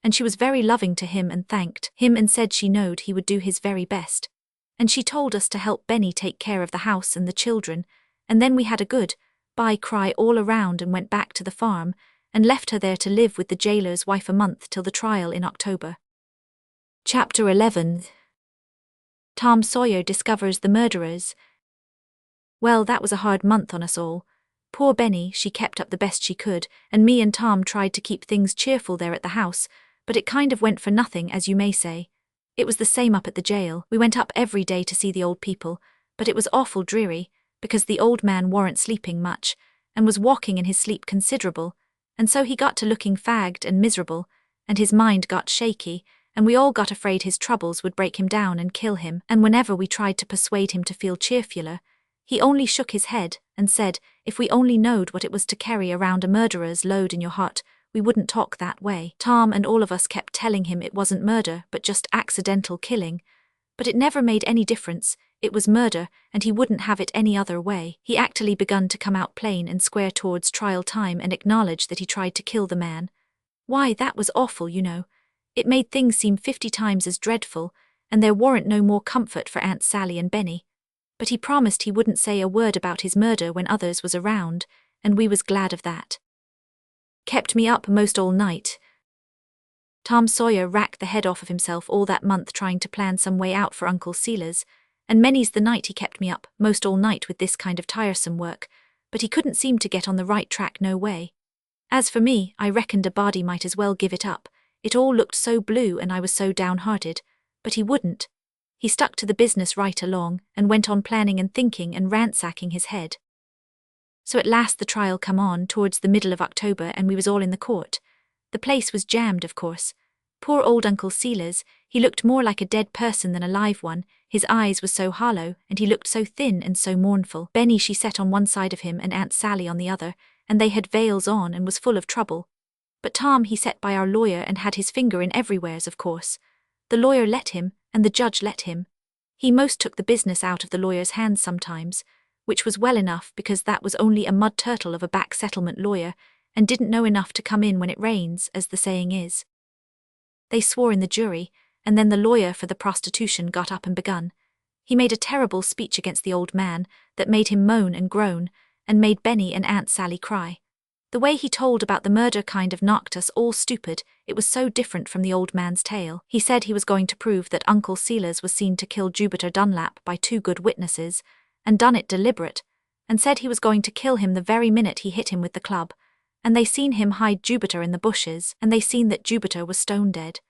and she was very loving to him and thanked him and said she knowed he would do his very best. And she told us to help Benny take care of the house and the children, and then we had a good-bye cry all around and went back to the farm, and left her there to live with the jailer's wife a month till the trial in October. Chapter 11. Tom Sawyer discovers the murderers. Well, that was a hard month on us all. Poor Benny, she kept up the best she could, and me and Tom tried to keep things cheerful there at the house, but it kind of went for nothing, as you may say. It was the same up at the jail. We went up every day to see the old people, but it was awful dreary, because the old man warn't sleeping much, and was walking in his sleep considerable, and so he got to looking fagged and miserable, and his mind got shaky, and we all got afraid his troubles would break him down and kill him, and whenever we tried to persuade him to feel cheerfuler, he only shook his head and said, if we only knowed what it was to carry around a murderer's load in your heart, we wouldn't talk that way. Tom and all of us kept telling him it wasn't murder but just accidental killing, but it never made any difference, it was murder, and he wouldn't have it any other way. He actually begun to come out plain and square towards trial time and acknowledge that he tried to kill the man. Why, that was awful, you know. It made things seem 50 times as dreadful, and there warn't no more comfort for Aunt Sally and Benny. But he promised he wouldn't say a word about his murder when others was around, and we was glad of that. Kept me up most all night. Tom Sawyer racked the head off of himself all that month trying to plan some way out for Uncle Silas, and many's the night he kept me up most all night with this kind of tiresome work, but he couldn't seem to get on the right track no way. As for me, I reckoned a body might as well give it up, it all looked so blue and I was so downhearted, but he wouldn't. He stuck to the business right along, and went on planning and thinking and ransacking his head. So at last the trial come on towards the middle of October, and we was all in the court. The place was jammed, of course. Poor old Uncle Silas, he looked more like a dead person than a live one, his eyes was so hollow, and he looked so thin and so mournful. Benny she sat on one side of him and Aunt Sally on the other, and they had veils on and was full of trouble. But Tom he sat by our lawyer and had his finger in everywheres, of course. The lawyer let him, and the judge let him. He most took the business out of the lawyer's hands sometimes, which was well enough because that was only a mud turtle of a back settlement lawyer, and didn't know enough to come in when it rains, as the saying is. They swore in the jury, and then the lawyer for the prostitution got up and begun. He made a terrible speech against the old man that made him moan and groan, and made Benny and Aunt Sally cry. The way he told about the murder kind of knocked us all stupid, it was so different from the old man's tale. He said he was going to prove that Uncle Silas was seen to kill Jupiter Dunlap by 2 good witnesses, and done it deliberate, and said he was going to kill him the very minute he hit him with the club, and they seen him hide Jupiter in the bushes, and they seen that Jupiter was stone dead,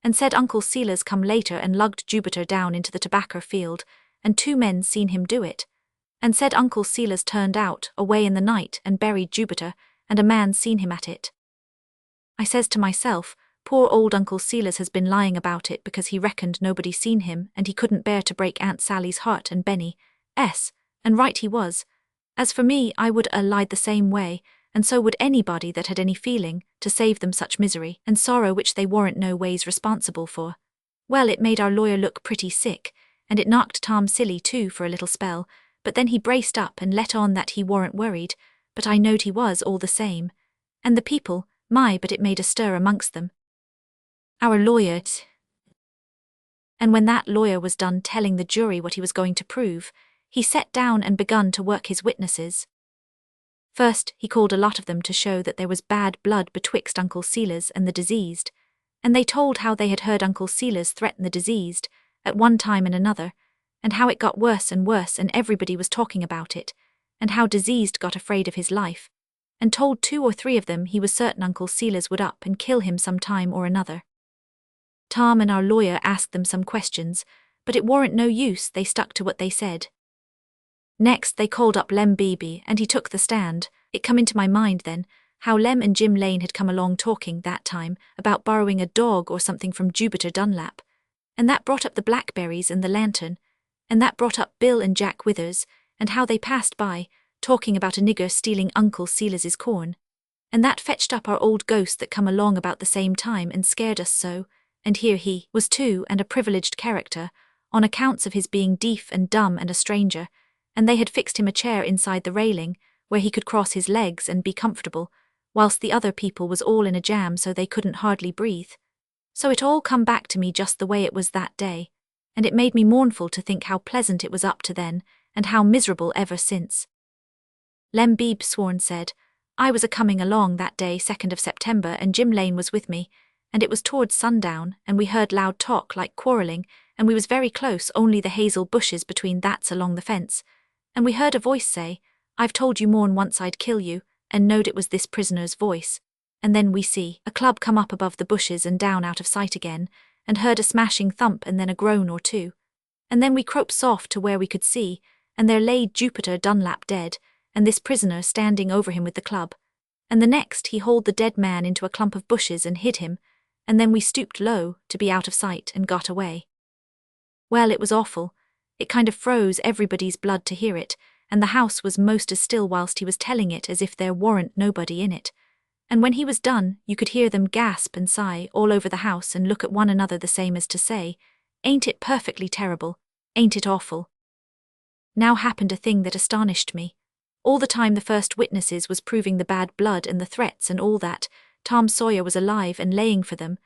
and said Uncle Silas come later and lugged Jupiter down into the tobacco field, and 2 men seen him do it, and said Uncle Silas turned out away in the night and buried Jupiter, and a man seen him at it. I says to myself, poor old Uncle Silas has been lying about it because he reckoned nobody seen him, and he couldn't bear to break Aunt Sally's heart and Benny's, and right he was. As for me, I would lied the same way, and so would anybody that had any feeling, to save them such misery and sorrow which they warn't no ways responsible for. Well, it made our lawyer look pretty sick, and it knocked Tom silly too for a little spell, but then he braced up and let on that he warn't worried, but I knowed he was all the same. And the people, but it made a stir amongst them. Our lawyer, and when that lawyer was done telling the jury what he was going to prove, he sat down and begun to work his witnesses. First, he called a lot of them to show that there was bad blood betwixt Uncle Silas and the diseased, and they told how they had heard Uncle Silas threaten the diseased, at one time and another, and how it got worse and everybody was talking about it, and how diseased got afraid of his life, and told 2 or 3 of them he was certain Uncle Silas would up and kill him some time or another. Tom and our lawyer asked them some questions, but it warn't no use, they stuck to what they said. Next they called up Lem Beebe, and he took the stand. It come into my mind then, how Lem and Jim Lane had come along talking that time about borrowing a dog or something from Jupiter Dunlap, and that brought up the blackberries and the lantern, and that brought up Bill and Jack Withers, and how they passed by, talking about a nigger stealing Uncle Silas's corn, and that fetched up our old ghost that come along about the same time and scared us so, and here he was too, and a privileged character, on accounts of his being deaf and dumb and a stranger, and they had fixed him a chair inside the railing, where he could cross his legs and be comfortable, whilst the other people was all in a jam so they couldn't hardly breathe. So it all come back to me just the way it was that day, and it made me mournful to think how pleasant it was up to then, and how miserable ever since. Lem Beebe sworn said, I was a-coming along that day 2nd of September, and Jim Lane was with me, and it was towards sundown, and we heard loud talk like quarrelling, and we was very close, only the hazel bushes between that's along the fence, and we heard a voice say, I've told you more'n once I'd kill you, and knowed it was this prisoner's voice, and then we see a club come up above the bushes and down out of sight again, and heard a smashing thump and then a groan or 2, and then we crope soft to where we could see, and there lay Jupiter Dunlap dead, and this prisoner standing over him with the club, and the next he hauled the dead man into a clump of bushes and hid him, and then we stooped low to be out of sight and got away. Well, it was awful. It kind of froze everybody's blood to hear it, and the house was most as still whilst he was telling it as if there warn't nobody in it. And when he was done, you could hear them gasp and sigh all over the house and look at one another the same as to say, ain't it perfectly terrible, ain't it awful? Now happened a thing that astonished me. All the time the first witnesses was proving the bad blood and the threats and all that, Tom Sawyer was alive and laying for them,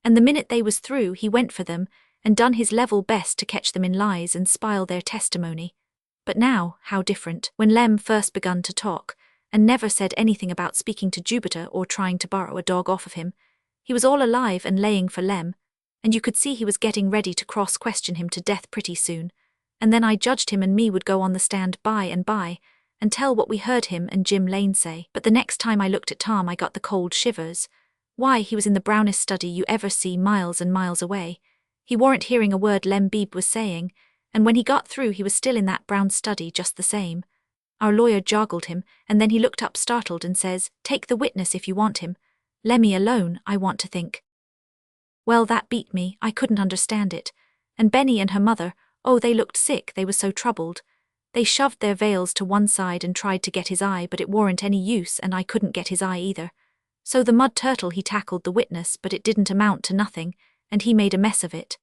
and the minute they was through he went for them, and done his level best to catch them in lies and spile their testimony. But now, how different, when Lem first begun to talk, and never said anything about speaking to Jupiter or trying to borrow a dog off of him. He was all alive and laying for Lem, and you could see he was getting ready to cross-question him to death pretty soon. And then I judged him and me would go on the stand by and tell what we heard him and Jim Lane say. But the next time I looked at Tom I got the cold shivers. Why, he was in the brownest study you ever see, miles and miles away. He weren't hearing a word Lem Beebe was saying, and when he got through he was still in that brown study just the same. Our lawyer joggled him, and then he looked up startled and says, "Take the witness if you want him. Lemme alone, I want to think." Well, that beat me. I couldn't understand it. And Benny and her mother, oh, they looked sick, they were so troubled. They shoved their veils to one side and tried to get his eye, but it weren't any use, and I couldn't get his eye either. So the mud turtle he tackled the witness, but it didn't amount to nothing, and he made a mess of it.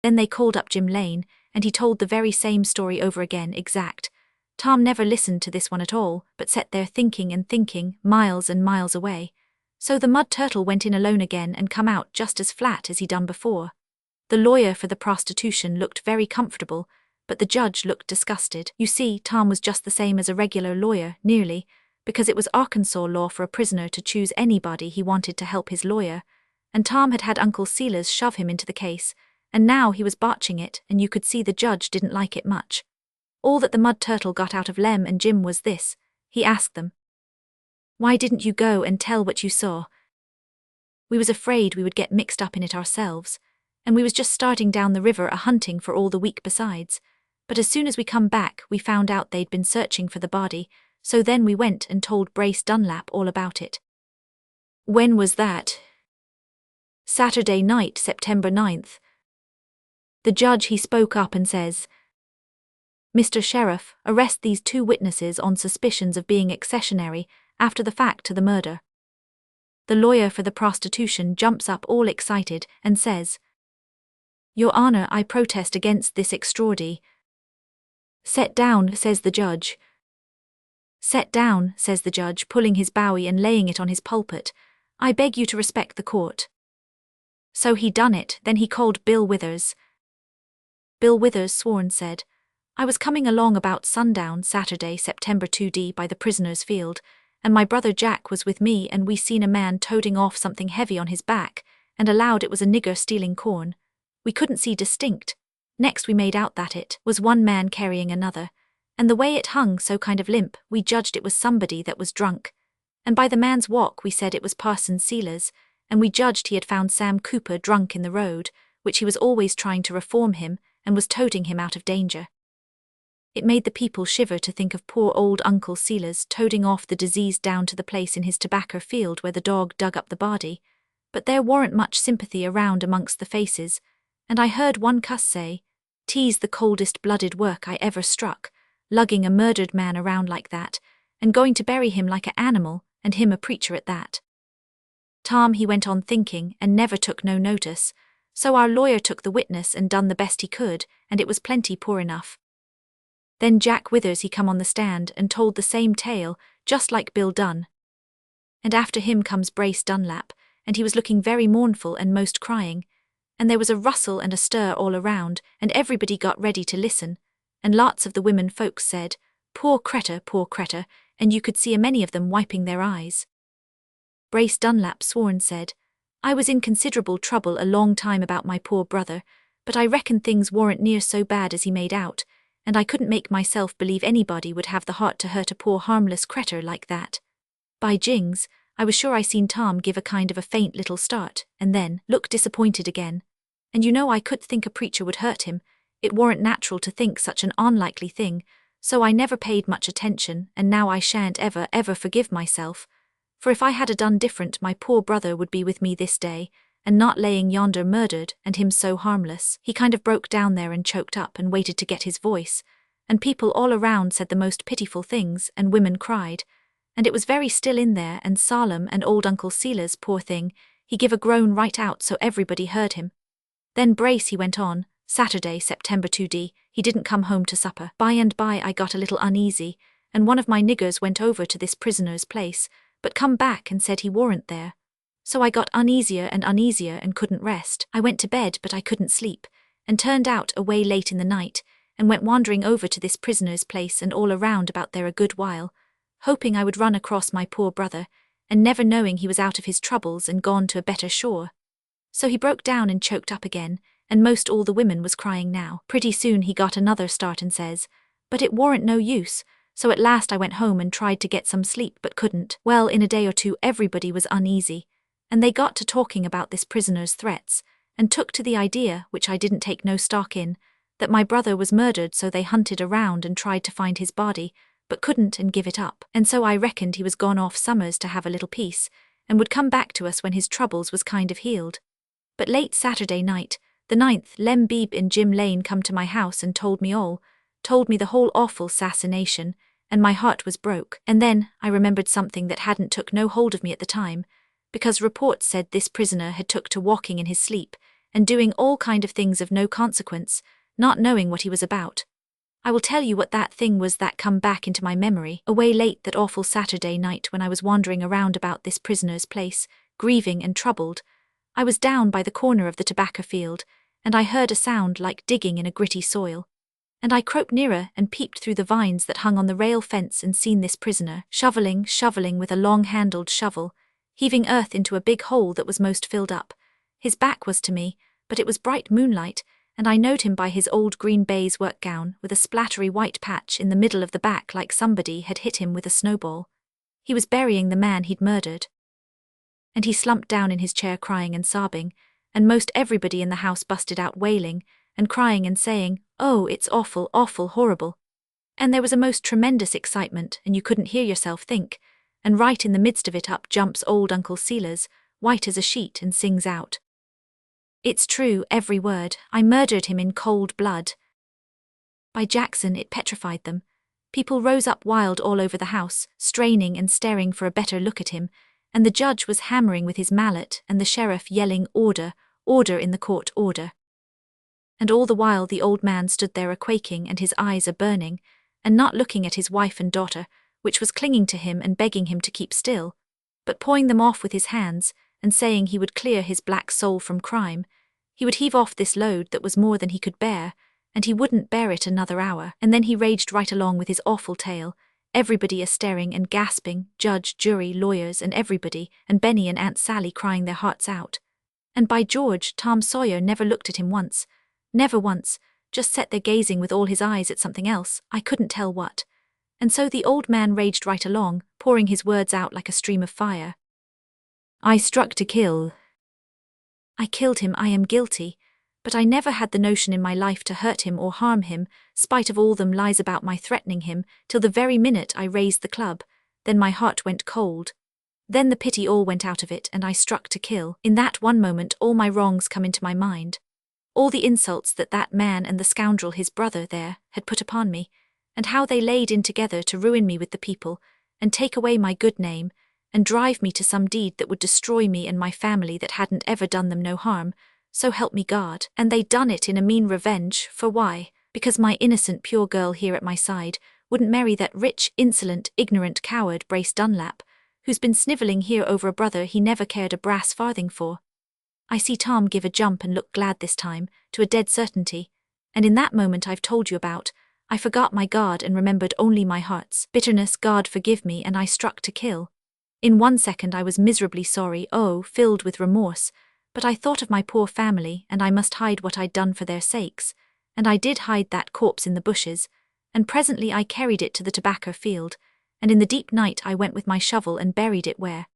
Then they called up Jim Lane, and he told the very same story over again, exact. Tom never listened to this one at all, but sat there thinking and thinking, miles and miles away. So the mud turtle went in alone again and come out just as flat as he done before. The lawyer for the prostitution looked very comfortable, but the judge looked disgusted. You see, Tom was just the same as a regular lawyer, nearly, because it was Arkansas law for a prisoner to choose anybody he wanted to help his lawyer, and Tom had had Uncle Silas shove him into the case, and now he was botching it, and you could see the judge didn't like it much. All that the mud turtle got out of Lem and Jim was this. He asked them, "Why didn't you go and tell what you saw?" We was afraid we would get mixed up in it ourselves, and we was just starting down the river a-hunting for all the week besides, but as soon as we come back we found out they'd been searching for the body, so then we went and told Brace Dunlap all about it. When was that? Saturday night, September 9th. The judge he spoke up and says, "Mr. Sheriff, arrest these two witnesses on suspicions of being accessionary after the fact to the murder." The lawyer for the prostitution jumps up all excited and says, "Your Honor, I protest against this extraordi." "Set down," says the judge. "Set down," says the judge, pulling his bowie and laying it on his pulpit. "I beg you to respect the court." So he done it. Then he called Bill Withers. Bill Withers swore and said, "I was coming along about sundown Saturday, September 2d by the prisoner's field, and my brother Jack was with me, and we seen a man toting off something heavy on his back, and allowed it was a nigger stealing corn. We couldn't see distinct. Next we made out that it was one man carrying another, and the way it hung so kind of limp, we judged it was somebody that was drunk. And by the man's walk we said it was Parson Sealer's, and we judged he had found Sam Cooper drunk in the road, which he was always trying to reform him, and was toting him out of danger." It made the people shiver to think of poor old Uncle Silas toting off the disease down to the place in his tobacco field where the dog dug up the body, but there warn't much sympathy around amongst the faces, and I heard one cuss say, "'Tis the coldest-blooded work I ever struck, lugging a murdered man around like that, and going to bury him like a animal, and him a preacher at that." Tom he went on thinking, and never took no notice, so our lawyer took the witness and done the best he could, and it was plenty poor enough. Then Jack Withers he come on the stand and told the same tale, just like Bill done. And after him comes Brace Dunlap, and he was looking very mournful and most crying, and there was a rustle and a stir all around, and everybody got ready to listen, and lots of the women folks said, poor cretur," and you could see a many of them wiping their eyes. Brace Dunlap swore and said, "I was in considerable trouble a long time about my poor brother, but I reckon things weren't near so bad as he made out, and I couldn't make myself believe anybody would have the heart to hurt a poor harmless cretur like that. By jings, I was sure I seen Tom give a kind of a faint little start, and then look disappointed again. And you know I could think a preacher would hurt him. It weren't natural to think such an unlikely thing, so I never paid much attention, and now I shan't ever forgive myself. For if I had a done different, my poor brother would be with me this day, and not laying yonder murdered, and him so harmless." He kind of broke down there and choked up and waited to get his voice, and people all around said the most pitiful things, and women cried, and it was very still in there and solemn, and old Uncle Silas, poor thing, he give a groan right out so everybody heard him. Then Brace he went on, "Saturday, September 2d, he didn't come home to supper. By and by I got a little uneasy, and one of my niggers went over to this prisoner's place, but come back and said he weren't there. So I got uneasier and couldn't rest. I went to bed, but I couldn't sleep, and turned out away late in the night, and went wandering over to this prisoner's place and all around about there a good while, hoping I would run across my poor brother, and never knowing he was out of his troubles and gone to a better shore. So he broke down and choked up again, and most all the women was crying now. Pretty soon he got another start and says, but it warn't no use, so at last I went home and tried to get some sleep but couldn't. Well, in a day or two everybody was uneasy, and they got to talking about this prisoner's threats, and took to the idea, which I didn't take no stock in, that my brother was murdered, so they hunted around and tried to find his body, but couldn't and give it up. And so I reckoned he was gone off summers to have a little peace, and would come back to us when his troubles was kind of healed. But late Saturday night, the 9th, Lem Beeb in Jim Lane come to my house and told me the whole awful assassination, and my heart was broke. And then I remembered something that hadn't took no hold of me at the time, because reports said this prisoner had took to walking in his sleep, and doing all kind of things of no consequence, not knowing what he was about. I will tell you what that thing was that come back into my memory, away late that awful Saturday night when I was wandering around about this prisoner's place, grieving and troubled. I was down by the corner of the tobacco field, and I heard a sound like digging in a gritty soil. And I crope nearer and peeped through the vines that hung on the rail fence and seen this prisoner shoveling with a long-handled shovel, heaving earth into a big hole that was most filled up. His back was to me, but it was bright moonlight, and I knowed him by his old green baize work gown with a splattery white patch in the middle of the back like somebody had hit him with a snowball. He was burying the man he'd murdered. And he slumped down in his chair crying and sobbing, and most everybody in the house busted out wailing, and crying and saying, "Oh, it's awful, awful horrible." And there was a most tremendous excitement, and you couldn't hear yourself think, and right in the midst of it up jumps old Uncle Silas, white as a sheet, and sings out, "It's true, every word, I murdered him in cold blood." By Jackson it petrified them. People rose up wild all over the house, straining and staring for a better look at him, and the judge was hammering with his mallet and the sheriff yelling, "Order, order in the court, order." And all the while the old man stood there a-quaking and his eyes a-burning, and not looking at his wife and daughter, which was clinging to him and begging him to keep still, but pawing them off with his hands, and saying he would clear his black soul from crime. He would heave off this load that was more than he could bear, and he wouldn't bear it another hour. And then he raged right along with his awful tale, everybody a-staring and gasping, judge, jury, lawyers, and everybody, and Benny and Aunt Sally crying their hearts out. And by George, Tom Sawyer never looked at him once. Never once, just sat there gazing with all his eyes at something else, I couldn't tell what. And so the old man raged right along, pouring his words out like a stream of fire. "I struck to kill. I killed him, I am guilty, but I never had the notion in my life to hurt him or harm him, spite of all them lies about my threatening him, till the very minute I raised the club, then my heart went cold. Then the pity all went out of it and I struck to kill. In that one moment all my wrongs come into my mind. All the insults that that man and the scoundrel his brother there had put upon me, and how they laid in together to ruin me with the people, and take away my good name, and drive me to some deed that would destroy me and my family that hadn't ever done them no harm, so help me God. And they done it in a mean revenge, for why? Because my innocent pure girl here at my side wouldn't marry that rich, insolent, ignorant coward Brace Dunlap, who's been snivelling here over a brother he never cared a brass farthing for. I see Tom give a jump and look glad this time, to a dead certainty, and in that moment I've told you about, I forgot my God and remembered only my heart's bitterness. God forgive me, and I struck to kill. In 1 second I was miserably sorry, filled with remorse, but I thought of my poor family, and I must hide what I'd done for their sakes, and I did hide that corpse in the bushes, and presently I carried it to the tobacco field, and in the deep night I went with my shovel and buried it where.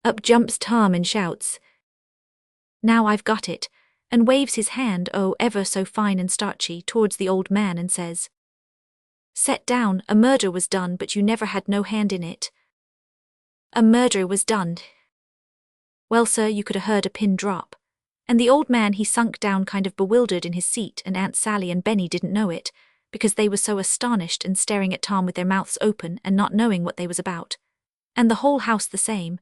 Up jumps Tom and shouts, "Now I've got it," and waves his hand, ever so fine and starchy, towards the old man and says, "Set down, a murder was done, but you never had no hand in it. A murder was done." Well, sir, you could have heard a pin drop. And the old man he sunk down kind of bewildered in his seat, and Aunt Sally and Benny didn't know it, because they were so astonished and staring at Tom with their mouths open and not knowing what they was about. And the whole house the same.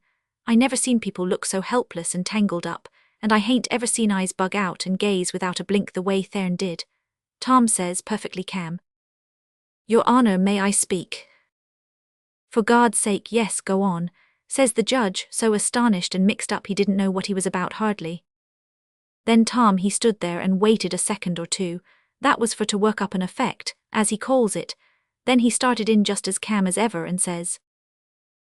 I never seen people look so helpless and tangled up, and I hain't ever seen eyes bug out and gaze without a blink the way Thern did. Tom says, perfectly calm, "Your Honor, may I speak?" "For God's sake, yes, go on," says the judge, so astonished and mixed up he didn't know what he was about hardly. Then Tom he stood there and waited a second or two, that was for to work up an effect, as he calls it, Then he started in just as calm as ever and says,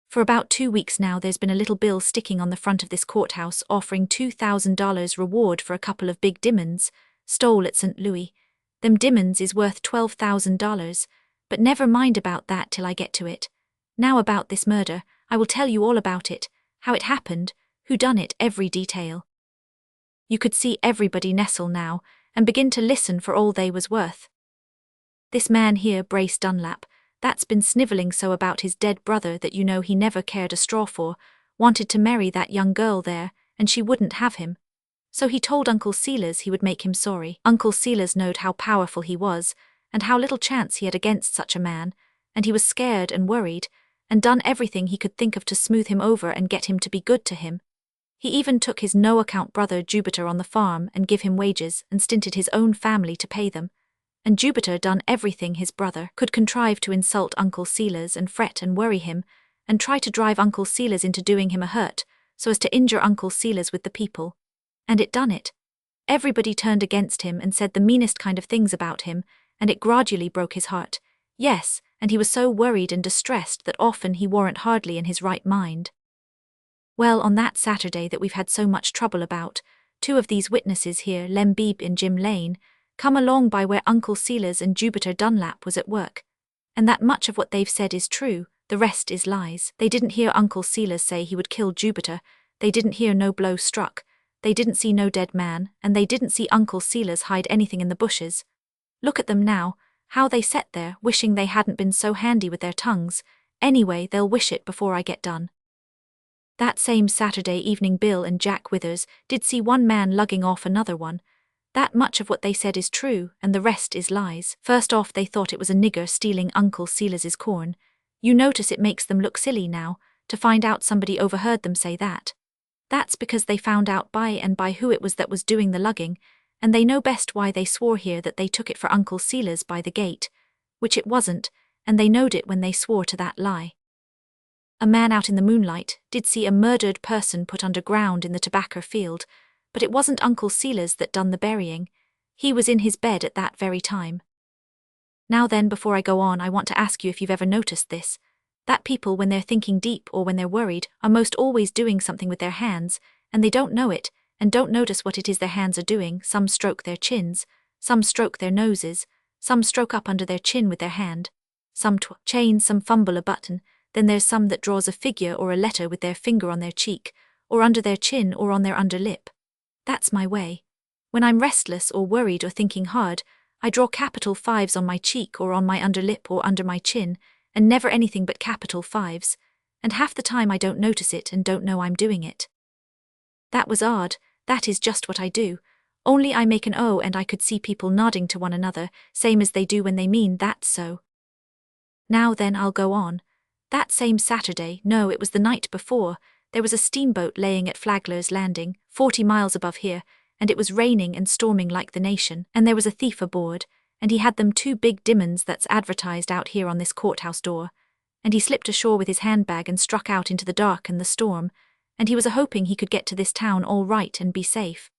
"For about 2 weeks now there's been a little bill sticking on the front of this courthouse offering $2,000 reward for a couple of big diamonds, stole at St. Louis. Them diamonds is worth $12,000, but never mind about that till I get to it. Now about this murder, I will tell you all about it, how it happened, who done it, every detail." You could see everybody nestle now, and begin to listen for all they was worth. This man here, Brace Dunlap, that's been snivelling so about his dead brother that you know he never cared a straw for, wanted to marry that young girl there, and she wouldn't have him. So he told Uncle Silas he would make him sorry. Uncle Silas knowed how powerful he was, and how little chance he had against such a man, and he was scared and worried, and done everything he could think of to smooth him over and get him to be good to him. He even took his no-account brother Jupiter on the farm and give him wages and stinted his own family to pay them. And Jupiter done everything his brother could contrive to insult Uncle Silas and fret and worry him, and try to drive Uncle Silas into doing him a hurt, so as to injure Uncle Silas with the people. And it done it. Everybody turned against him and said the meanest kind of things about him, and it gradually broke his heart. Yes, and he was so worried and distressed that often he warn't hardly in his right mind. Well, on that Saturday that we've had so much trouble about, 2 of these witnesses here, Lem Beebe and Jim Lane, come along by where Uncle Silas and Jupiter Dunlap was at work. And that much of what they've said is true, the rest is lies. They didn't hear Uncle Silas say he would kill Jupiter, they didn't hear no blow struck, they didn't see no dead man, and they didn't see Uncle Silas hide anything in the bushes. Look at them now, how they sat there, wishing they hadn't been so handy with their tongues. Anyway, they'll wish it before I get done. That same Saturday evening Bill and Jack Withers did see one man lugging off another one. That much of what they said is true, and the rest is lies. First off, they thought it was a nigger stealing Uncle Silas's corn. You notice it makes them look silly now, to find out somebody overheard them say that. That's because they found out by and by who it was that was doing the lugging, and they know best why they swore here that they took it for Uncle Silas by the gate, which it wasn't, and they knowed it when they swore to that lie. A man out in the moonlight did see a murdered person put underground in the tobacco field, but it wasn't Uncle Silas that done the burying. He was in his bed at that very time. Now then, before I go on, I want to ask you if you've ever noticed this, that people, when they're thinking deep or when they're worried, are most always doing something with their hands, and they don't know it, and don't notice what it is their hands are doing. Some stroke their chins, some stroke their noses, some stroke up under their chin with their hand, some chain, some fumble a button. Then there's some that draws a figure or a letter with their finger on their cheek, or under their chin or on their underlip. That's my way. When I'm restless or worried or thinking hard, I draw capital 5s on my cheek or on my underlip or under my chin, and never anything but capital 5s, and half the time I don't notice it and don't know I'm doing it. That was odd, that is just what I do, only I make an O and I could see people nodding to one another, same as they do when they mean that's so. Now then, I'll go on. That same Saturday, no, it was the night before, there was a steamboat laying at Flagler's Landing, 40 miles above here, and it was raining and storming like the nation, and there was a thief aboard, and he had them 2 big diamonds that's advertised out here on this courthouse door, and he slipped ashore with his handbag and struck out into the dark and the storm, and he was a-hoping he could get to this town all right and be safe.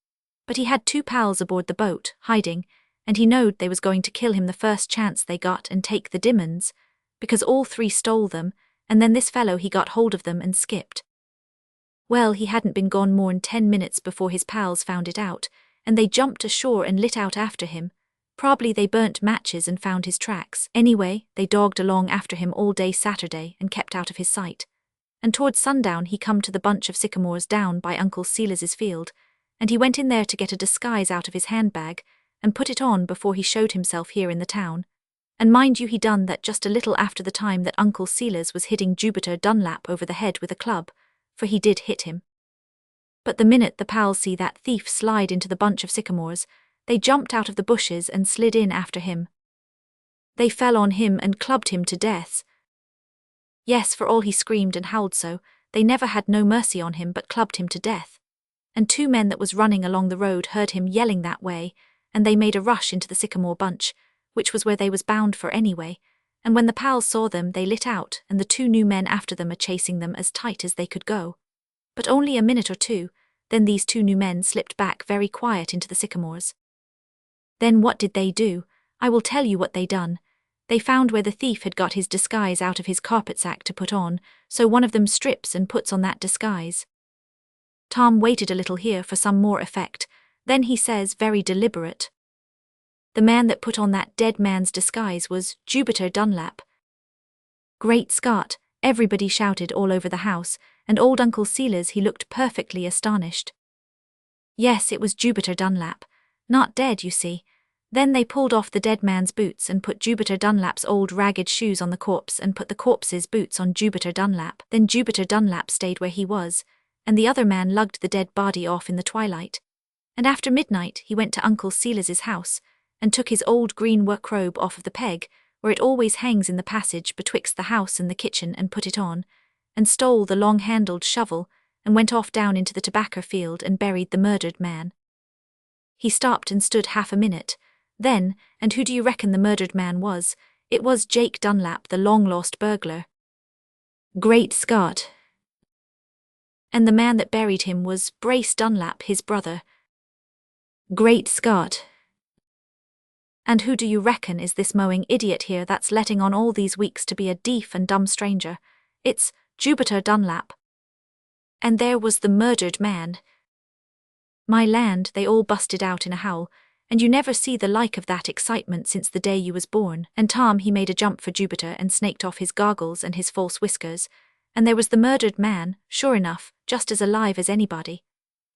But he had 2 pals aboard the boat, hiding, and he knowed they was going to kill him the first chance they got and take the diamonds, because all 3 stole them, and then this fellow he got hold of them and skipped. Well, he hadn't been gone more'n 10 minutes before his pals found it out, and they jumped ashore and lit out after him. Probably they burnt matches and found his tracks. Anyway, they dogged along after him all day Saturday and kept out of his sight. And towards sundown he come to the bunch of sycamores down by Uncle Silas's field, and he went in there to get a disguise out of his handbag and put it on before he showed himself here in the town. And mind you, he done that just a little after the time that Uncle Silas was hitting Jupiter Dunlap over the head with a club, for he did hit him. But the minute the pals see that thief slide into the bunch of sycamores, they jumped out of the bushes and slid in after him. They fell on him and clubbed him to death. Yes, for all he screamed and howled so, they never had no mercy on him but clubbed him to death. And 2 men that was running along the road heard him yelling that way, and they made a rush into the sycamore bunch, which was where they was bound for anyway, and when the pals saw them they lit out, and the 2 new men after them are chasing them as tight as they could go. But only a minute or 2, then these 2 new men slipped back very quiet into the sycamores. Then what did they do? I will tell you what they done. They found where the thief had got his disguise out of his carpet sack to put on, so one of them strips and puts on that disguise. Tom waited a little here for some more effect, then he says, very deliberate, "The man that put on that dead man's disguise was Jupiter Dunlap." Great Scott, everybody shouted all over the house, and old Uncle Silas he looked perfectly astonished. Yes, it was Jupiter Dunlap. Not dead, you see. Then they pulled off the dead man's boots and put Jupiter Dunlap's old ragged shoes on the corpse and put the corpse's boots on Jupiter Dunlap. Then Jupiter Dunlap stayed where he was, and the other man lugged the dead body off in the twilight. And after midnight he went to Uncle Silas's house, and took his old green work robe off of the peg, where it always hangs in the passage betwixt the house and the kitchen, and put it on, and stole the long-handled shovel, and went off down into the tobacco field and buried the murdered man. He stopped and stood half a minute. Then, and who do you reckon the murdered man was? It was Jake Dunlap, the long-lost burglar. Great Scott! And the man that buried him was Brace Dunlap, his brother. Great Scott! And who do you reckon is this mowing idiot here that's letting on all these weeks to be a deaf and dumb stranger? It's Jupiter Dunlap. And there was the murdered man. My land, they all busted out in a howl, and you never see the like of that excitement since the day you was born. And Tom he made a jump for Jupiter and snaked off his goggles and his false whiskers, and there was the murdered man, sure enough, just as alive as anybody.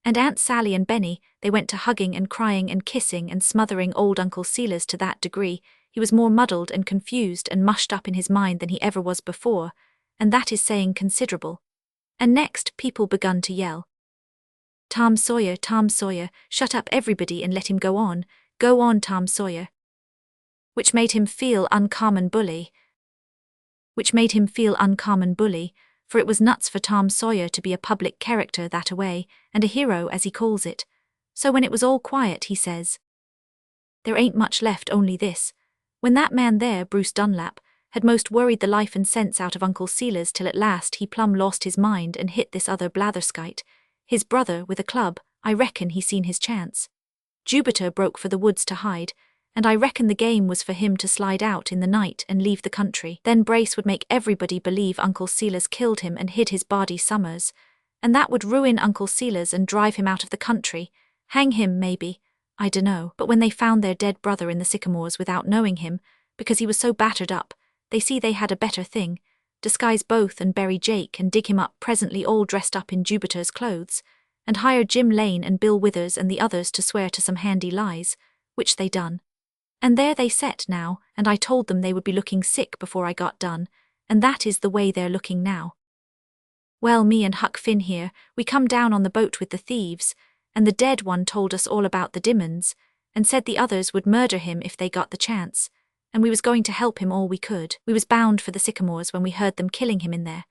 And Aunt Sally and Benny, they went to hugging and crying and kissing and smothering old Uncle Silas to that degree, he was more muddled and confused and mushed up in his mind than he ever was before, and that is saying considerable. And next people begun to yell, Tom Sawyer, shut up everybody and let him go on, Tom Sawyer. Which made him feel uncommon bully. For it was nuts for Tom Sawyer to be a public character that-a-way, and a hero as he calls it. So when it was all quiet he says, "There ain't much left, only this. When that man there, Bruce Dunlap, had most worried the life and sense out of Uncle Silas till at last he plumb lost his mind and hit this other blatherskite, his brother, with a club, I reckon he seen his chance. Jupiter broke for the woods to hide, and I reckon the game was for him to slide out in the night and leave the country. Then Brace would make everybody believe Uncle Silas killed him and hid his body summers, and that would ruin Uncle Silas and drive him out of the country, hang him maybe, I dunno. But when they found their dead brother in the sycamores without knowing him, because he was so battered up, they see they had a better thing, disguise both and bury Jake and dig him up presently all dressed up in Jupiter's clothes, and hire Jim Lane and Bill Withers and the others to swear to some handy lies, which they done. And there they set now, and I told them they would be looking sick before I got done, and that is the way they're looking now. Well, me and Huck Finn here, we come down on the boat with the thieves, and the dead one told us all about the demons, and said the others would murder him if they got the chance, and we was going to help him all we could. We was bound for the sycamores when we heard them killing him in there,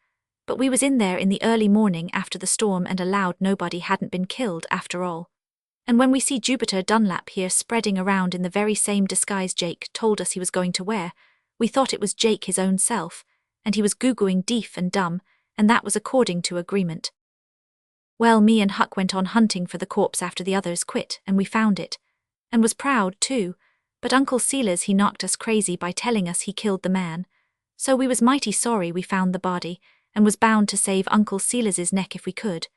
but we was in there in the early morning after the storm and allowed nobody hadn't been killed after all. And when we see Jupiter Dunlap here spreading around in the very same disguise Jake told us he was going to wear, we thought it was Jake his own self, and he was goo-gooing deaf and dumb, and that was according to agreement. Well, me and Huck went on hunting for the corpse after the others quit, and we found it, and was proud too, but Uncle Silas he knocked us crazy by telling us he killed the man, so we was mighty sorry we found the body, and was bound to save Uncle Silas's neck if we could,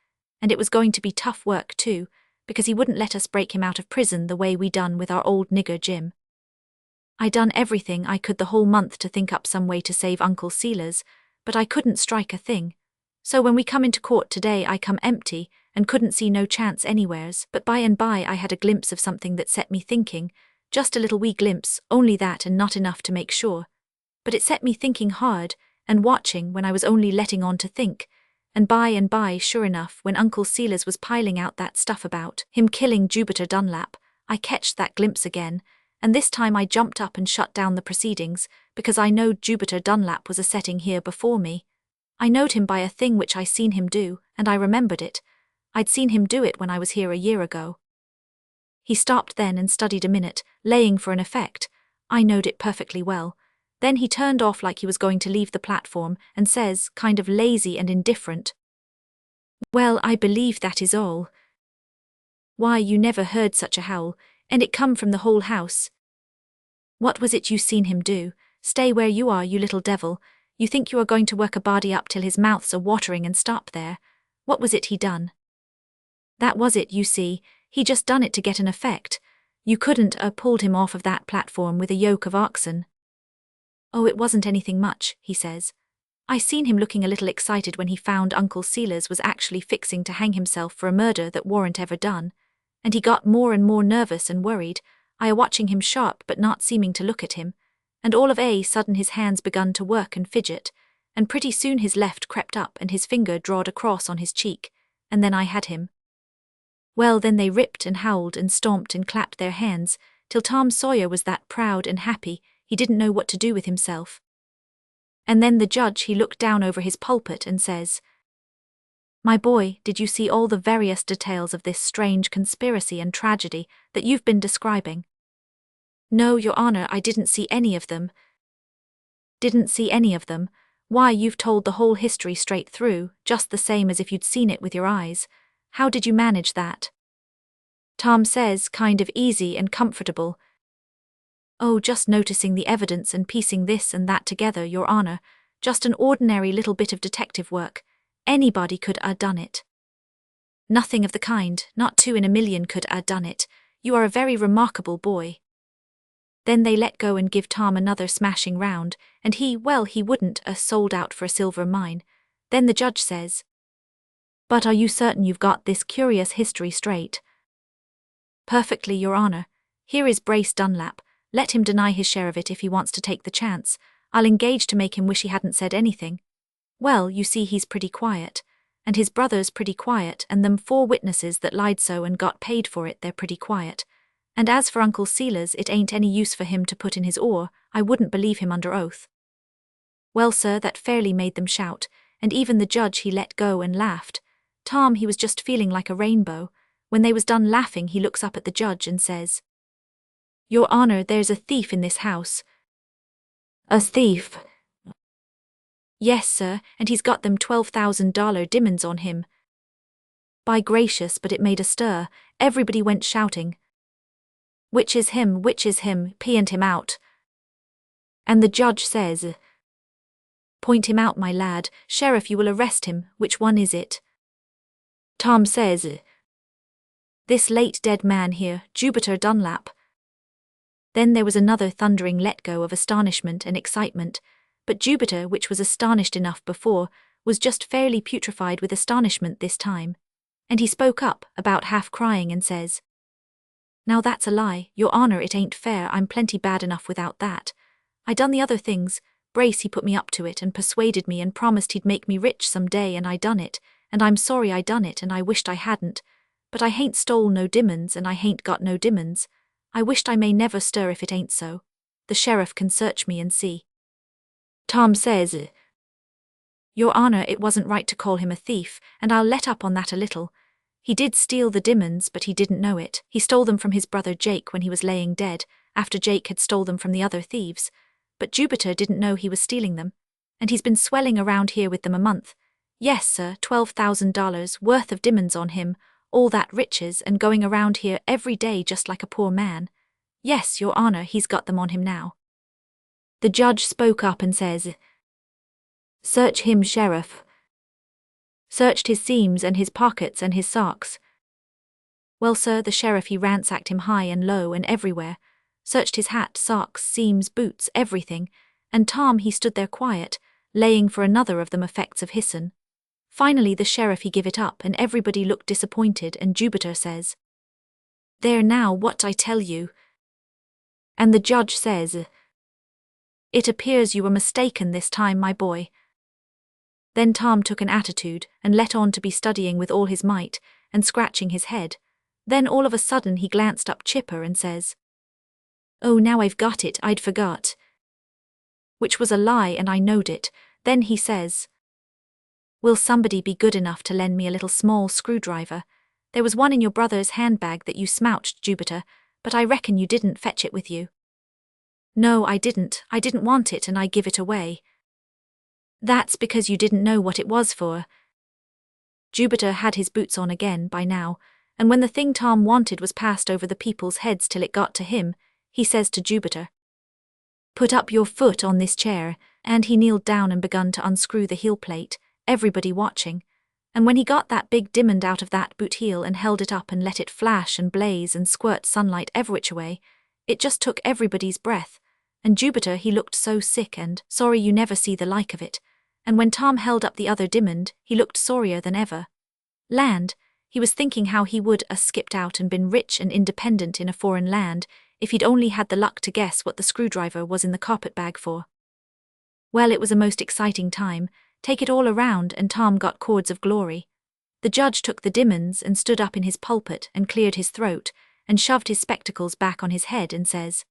and it was going to be tough work too, because he wouldn't let us break him out of prison the way we done with our old nigger Jim. I done everything I could the whole month to think up some way to save Uncle Silas, but I couldn't strike a thing. So when we come into court today I come empty, and couldn't see no chance anywheres, but by and by I had a glimpse of something that set me thinking, just a little wee glimpse, only that and not enough to make sure. But it set me thinking hard, and watching when I was only letting on to think, and by, sure enough, when Uncle Silas was piling out that stuff about him killing Jupiter Dunlap, I catched that glimpse again, and this time I jumped up and shut down the proceedings, because I knowed Jupiter Dunlap was a-setting here before me. I knowed him by a thing which I seen him do, and I remembered it. I'd seen him do it when I was here a year ago. He stopped then and studied a minute, laying for an effect. I knowed it perfectly well. Then he turned off like he was going to leave the platform, and says, kind of lazy and indifferent, "Well, I believe that is all. Why, you never heard such a howl, and it come from the whole house. What was it you seen him do? Stay where you are, you little devil. You think you are going to work a body up till his mouth's a watering and stop there. What was it he done? That was it, you see, he just done it to get an effect. You couldn't pulled him off of that platform with a yoke of oxen. Oh, it wasn't anything much, he says. I seen him looking a little excited when he found Uncle Silas was actually fixing to hang himself for a murder that warn't ever done, and he got more and more nervous and worried, I watching him sharp but not seeming to look at him, and all of a sudden his hands begun to work and fidget, and pretty soon his left crept up and his finger drawed across on his cheek, and then I had him. Well, then they ripped and howled and stomped and clapped their hands, till Tom Sawyer was that proud and happy, he didn't know what to do with himself. And then the judge he looked down over his pulpit and says, "My boy, did you see all the various details of this strange conspiracy and tragedy that you've been describing?" "No, Your Honor, I didn't see any of them." "Didn't see any of them? Why, you've told the whole history straight through, just the same as if you'd seen it with your eyes. How did you manage that?" Tom says, kind of easy and comfortable. "Oh, just noticing the evidence and piecing this and that together, Your Honor. Just an ordinary little bit of detective work. Anybody could done it." "Nothing of the kind, not 2 in a million could done it. You are a very remarkable boy." Then they let go and give Tom another smashing round, and he wouldn't sold out for a silver mine. Then the judge says, "But are you certain you've got this curious history straight?" "Perfectly, Your Honor. Here is Brace Dunlap. Let him deny his share of it if he wants to take the chance. I'll engage to make him wish he hadn't said anything. Well, you see he's pretty quiet, and his brother's pretty quiet, and them 4 witnesses that lied so and got paid for it, they're pretty quiet. And as for Uncle Silas, it ain't any use for him to put in his oar, I wouldn't believe him under oath." Well, sir, that fairly made them shout, and even the judge he let go and laughed. Tom, he was just feeling like a rainbow. When they was done laughing, he looks up at the judge and says, "Your Honor, there's a thief in this house." "A thief?" "Yes, sir, and he's got them $12,000 diamonds on him." By gracious, but it made a stir. Everybody went shouting, "Which is him, which is him, p'int him out." And the judge says, "Point him out, my lad. Sheriff, you will arrest him. Which one is it?" Tom says, "This late dead man here, Jupiter Dunlap." Then there was another thundering let go of astonishment and excitement, but Jupiter, which was astonished enough before, was just fairly putrefied with astonishment this time, and he spoke up, about half crying, and says, "Now that's a lie, Your Honor, it ain't fair, I'm plenty bad enough without that. I done the other things, Brace he put me up to it and persuaded me and promised he'd make me rich some day, and I done it, and I'm sorry I done it and I wished I hadn't, but I hain't stole no diamonds and I hain't got no diamonds. I wished I may never stir if it ain't so. The sheriff can search me and see." Tom says, "Your Honor, it wasn't right to call him a thief, and I'll let up on that a little. He did steal the diamonds, but he didn't know it. He stole them from his brother Jake when he was laying dead, after Jake had stole them from the other thieves. But Jupiter didn't know he was stealing them, and he's been swelling around here with them a month. Yes, sir, $12,000 worth of diamonds on him, all that riches, and going around here every day just like a poor man. Yes, Your Honor, he's got them on him now." The judge spoke up and says, "Search him, Sheriff." Searched his seams and his pockets and his socks. Well, sir, the sheriff he ransacked him high and low and everywhere, searched his hat, socks, seams, boots, everything, and Tom he stood there quiet, laying for another of them effects of hissin'. Finally the sheriff he give it up and everybody looked disappointed, and Jupiter says, "There now, what I tell you." And the judge says, "It appears you were mistaken this time, my boy." Then Tom took an attitude and let on to be studying with all his might and scratching his head. Then all of a sudden he glanced up chipper and says, "Oh, now I've got it, I'd forgot." Which was a lie, and I knowed it. Then he says, "Will somebody be good enough to lend me a little small screwdriver? There was one in your brother's handbag that you smouched, Jupiter, but I reckon you didn't fetch it with you." "No, I didn't want it and I give it away." "That's because you didn't know what it was for." Jupiter had his boots on again by now, and when the thing Tom wanted was passed over the people's heads till it got to him, he says to Jupiter, Put up your foot on this chair, and he kneeled down and begun to unscrew the heel plate, everybody watching. And when he got that big diamond out of that boot heel and held it up and let it flash and blaze and squirt sunlight every which way, it just took everybody's breath. And Jupiter, he looked so sick and sorry you never see the like of it. And when Tom held up the other diamond, he looked sorrier than ever. Land, he was thinking how he would skipped out and been rich and independent in a foreign land, if he'd only had the luck to guess what the screwdriver was in the carpet bag for. Well, it was a most exciting time, take it all around, and Tom got cords of glory. The judge took the diamonds and stood up in his pulpit and cleared his throat and shoved his spectacles back on his head and says,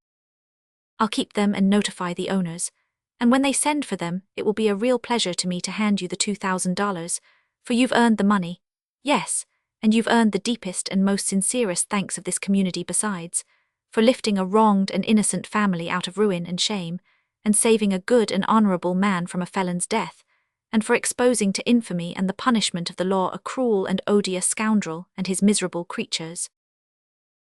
"I'll keep them and notify the owners, and when they send for them, it will be a real pleasure to me to hand you the $2,000, for you've earned the money. Yes, and you've earned the deepest and most sincerest thanks of this community besides, for lifting a wronged and innocent family out of ruin and shame, and saving a good and honorable man from a felon's death, and for exposing to infamy and the punishment of the law a cruel and odious scoundrel and his miserable creatures.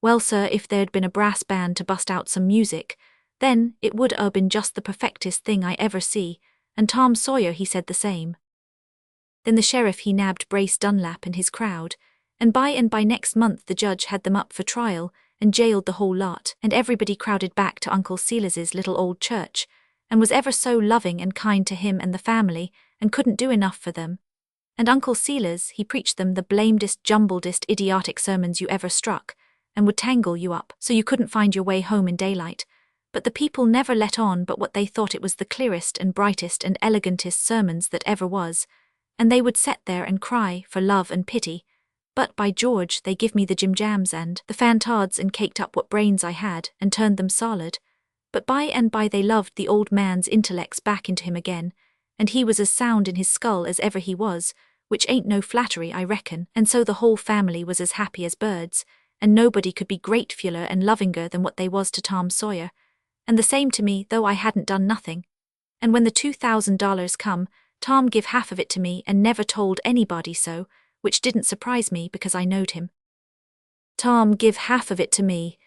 Well, sir, if there'd been a brass band to bust out some music, then it would been just the perfectest thing I ever see, and Tom Sawyer he said the same." Then the sheriff he nabbed Brace Dunlap and his crowd, and by next month the judge had them up for trial and jailed the whole lot, and everybody crowded back to Uncle Silas's little old church, and was ever so loving and kind to him and the family, and couldn't do enough for them. And Uncle Silas, he preached them the blamedest, jumbledest, idiotic sermons you ever struck, and would tangle you up so you couldn't find your way home in daylight. But the people never let on but what they thought it was the clearest and brightest and elegantest sermons that ever was, and they would set there and cry for love and pity. But by George, they give me the jim-jams and the fantards and caked up what brains I had and turned them solid. But by they loved the old man's intellects back into him again, and he was as sound in his skull as ever he was, which ain't no flattery, I reckon, and so the whole family was as happy as birds, and nobody could be gratefuller and lovinger than what they was to Tom Sawyer, and the same to me, though I hadn't done nothing. And when the $2,000 come, Tom give half of it to me and never told anybody so, which didn't surprise me because I knowed him. Tom give half of it to me,